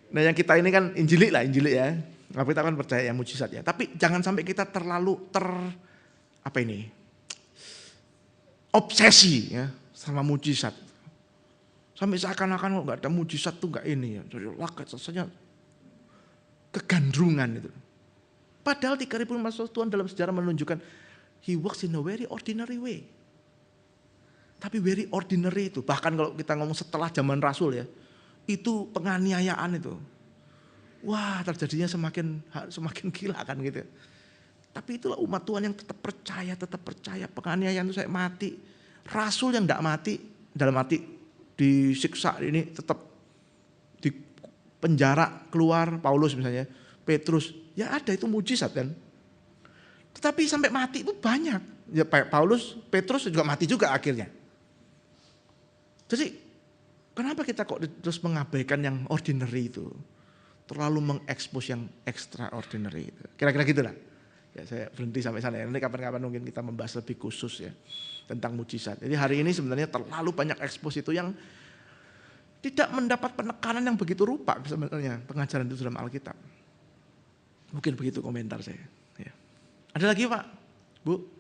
Nah yang kita ini kan Injili ya. Nah, kita kan percaya yang mujizat ya. Tapi jangan sampai kita terlalu obsesi ya sama mujizat. Sampai seakan-akan kalau enggak ada mujizat tuh enggak ini ya. Jadi rasanya kegandrungan itu. Padahal 3.500 Tuhan dalam sejarah menunjukkan He works in a very ordinary way. Tapi very ordinary itu, bahkan kalau kita ngomong setelah zaman Rasul ya, itu penganiayaan itu. Wah terjadinya semakin gila kan gitu. Tapi itulah umat Tuhan yang tetap percaya, penganiayaan itu saya mati. Rasul yang tidak mati, dalam arti disiksa ini tetap di penjara keluar, Paulus misalnya, Petrus, ya ada itu mujizat kan. Tetapi sampai mati itu banyak. Ya Paulus, Petrus juga mati juga akhirnya. Jadi kenapa kita kok terus mengabaikan yang ordinary itu? Terlalu mengekspos yang extraordinary itu. Kira-kira gitulah. Ya saya berhenti sampai sana. Nanti kapan-kapan mungkin kita membahas lebih khusus ya tentang mujizat. Jadi hari ini sebenarnya terlalu banyak ekspos itu yang tidak mendapat penekanan yang begitu rupa sebenarnya pengajaran itu dalam Alkitab. Mungkin begitu komentar saya. Ya. Ada lagi Pak? Bu?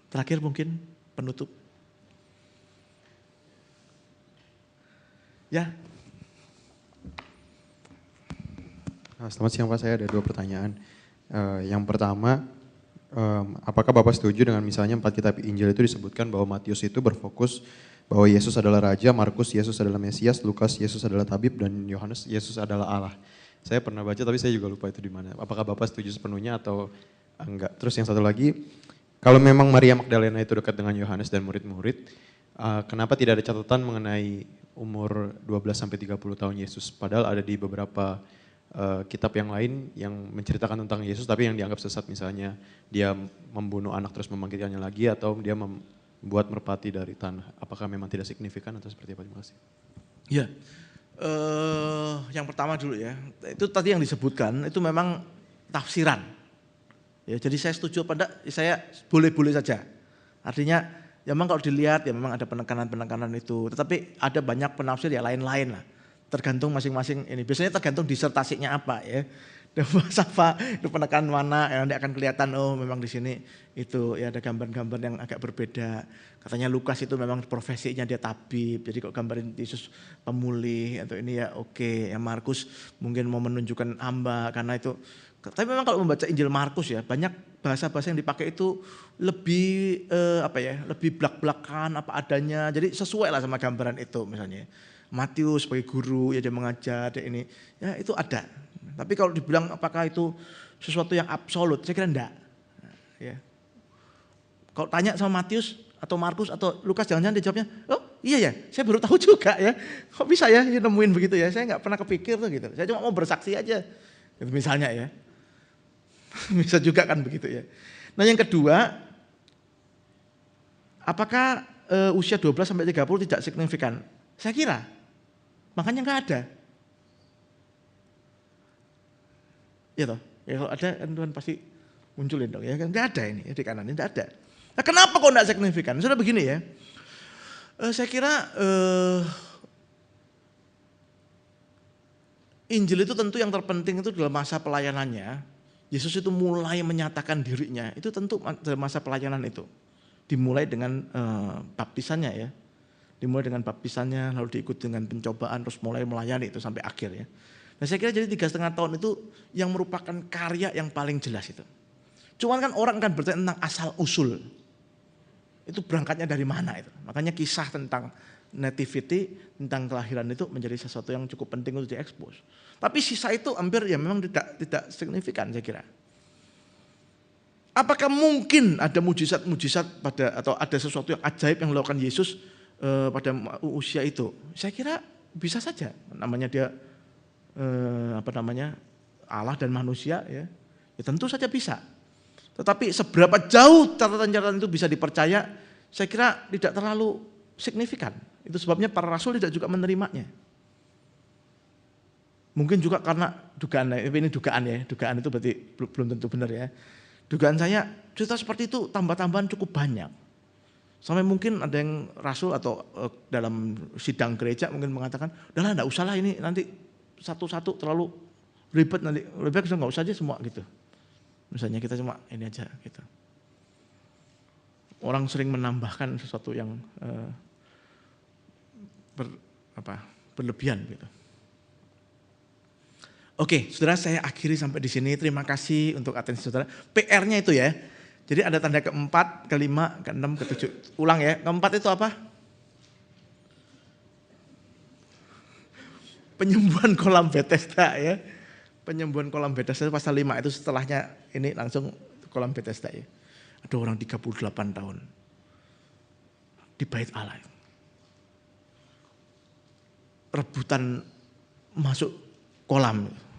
Terakhir mungkin penutup. Ya. Selamat siang Pak, saya ada 2 pertanyaan. Yang pertama, apakah Bapak setuju dengan misalnya 4 kitab Injil itu disebutkan bahwa Matius itu berfokus bahwa Yesus adalah Raja, Markus Yesus adalah Mesias, Lukas Yesus adalah Tabib, dan Yohanes Yesus adalah Allah. Saya pernah baca tapi saya juga lupa itu di mana. Apakah Bapak setuju sepenuhnya atau enggak? Terus yang satu lagi, kalau memang Maria Magdalena itu dekat dengan Yohanes dan murid-murid, kenapa tidak ada catatan mengenai umur 12-30 tahun Yesus? Padahal ada di beberapa kitab yang lain yang menceritakan tentang Yesus tapi yang dianggap sesat, misalnya dia membunuh anak terus membangkitkannya lagi atau dia membuat merpati dari tanah. Apakah memang tidak signifikan atau seperti apa? Terima kasih. Ya, yang pertama dulu ya, itu tadi yang disebutkan itu memang tafsiran. Ya, jadi saya setuju pada saya boleh-boleh saja. Artinya ya memang kalau dilihat ya memang ada penekanan-penekanan itu. Tetapi ada banyak penafsir ya lain-lain lah. Tergantung masing-masing ini. Biasanya tergantung disertasinya apa ya. Bahasa apa, itu penekanan mana, ya, nanti akan kelihatan oh memang di sini itu ya ada gambar-gambar yang agak berbeda. Katanya Lukas itu memang profesinya dia tabib. Jadi kok gambarin Yesus pemulih atau ini ya oke. Ya Markus mungkin mau menunjukkan hamba karena itu. Tapi memang kalau membaca Injil Markus ya banyak bahasa-bahasa yang dipakai itu lebih lebih blak-blakan apa adanya. Jadi sesuai lah sama gambaran itu misalnya. Matius sebagai guru ya dia mengajar dia ini ya itu ada. Tapi kalau dibilang apakah itu sesuatu yang absolut, saya kira enggak. Ya. Kalau tanya sama Matius atau Markus atau Lukas jangan-jangan dia jawabnya, oh iya ya, saya baru tahu juga ya. Kok bisa ya nemuin begitu ya? Saya nggak pernah kepikir tuh gitu. Saya cuma mau bersaksi aja, gitu, misalnya ya. Bisa juga kan begitu ya. Nah yang kedua, apakah usia 12 sampai 30 tidak signifikan? Saya kira, makanya nggak ada. Ya toh, ya kalau ada kan Tuhan pasti munculin dong ya kan, nggak ada ini di kanan ini nggak ada. Nah kenapa kok nggak signifikan? Sudah begini ya, saya kira Injil itu tentu yang terpenting itu dalam masa pelayanannya. Yesus itu mulai menyatakan dirinya, itu tentu dalam masa pelayanan itu. Dimulai dengan baptisannya ya. Dimulai dengan baptisannya, lalu diikuti dengan pencobaan, terus mulai melayani itu sampai akhir ya. Nah saya kira jadi 3,5 tahun itu yang merupakan karya yang paling jelas itu. Cuman kan orang kan bertanya tentang asal usul. Itu berangkatnya dari mana itu. Makanya kisah tentang nativity, tentang kelahiran itu menjadi sesuatu yang cukup penting untuk diekspos. Tapi sisa itu hampir ya memang tidak signifikan saya kira. Apakah mungkin ada mujizat-mujizat pada atau ada sesuatu yang ajaib yang dilakukan Yesus pada usia itu? Saya kira bisa saja. Namanya dia Allah dan manusia ya. Ya tentu saja bisa. Tetapi seberapa jauh catatan-catatan itu bisa dipercaya, saya kira tidak terlalu signifikan. Itu sebabnya para rasul tidak juga menerimanya. Mungkin juga karena dugaan, ini dugaan ya, dugaan itu berarti belum tentu benar ya. Dugaan saya cerita seperti itu tambah-tambahan cukup banyak. Sampai mungkin ada yang rasul atau dalam sidang gereja mungkin mengatakan, udahlah enggak usah lah ini nanti satu-satu terlalu ribet nanti, lebih baik nggak usah aja semua gitu. Misalnya kita cuma ini aja gitu. Orang sering menambahkan sesuatu yang berlebihan gitu. Oke, saudara saya akhiri sampai di sini. Terima kasih untuk atensi saudara. PR-nya itu ya. Jadi ada tanda keempat, kelima, keenam, ketujuh. Ulang ya. Keempat itu apa? Penyembuhan kolam Bethesda ya. Penyembuhan kolam Bethesda pasal 5 itu setelahnya ini langsung kolam Bethesda ya. Ada orang 38 tahun di bait Allah. Rebutan masuk kolam.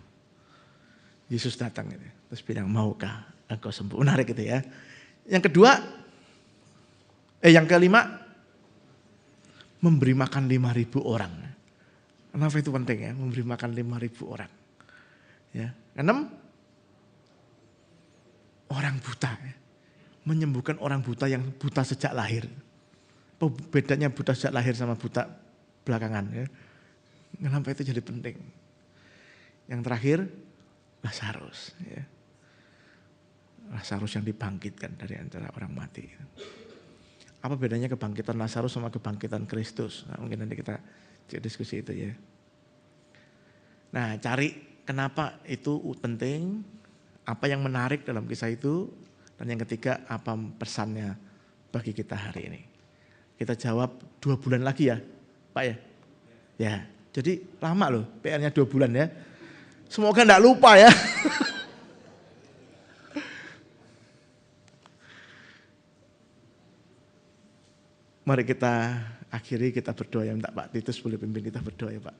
Yesus datang gitu. Terus bilang, maukah engkau sembuh? Menarik gitu ya. Yang kedua, yang kelima, memberi makan 5.000 orang. Kenapa itu penting ya, memberi makan 5.000 orang. Ya. Keenam, orang buta. Ya. Menyembuhkan orang buta yang buta sejak lahir. Apa bedanya buta sejak lahir sama buta belakangan ya. Kenapa itu jadi penting? Yang terakhir, Lazarus. Ya. Lazarus yang dibangkitkan dari antara orang mati. Apa bedanya kebangkitan Lazarus sama kebangkitan Kristus? Nah, mungkin nanti kita diskusi itu ya. Nah, cari kenapa itu penting, apa yang menarik dalam kisah itu, dan yang ketiga apa pesannya bagi kita hari ini. Kita jawab 2 bulan lagi ya, Pak ya? Ya, jadi lama loh, PR-nya 2 bulan ya. Semoga enggak lupa ya. Mari kita akhiri, kita berdoa ya, minta Pak Titus boleh pimpin kita berdoa ya Pak.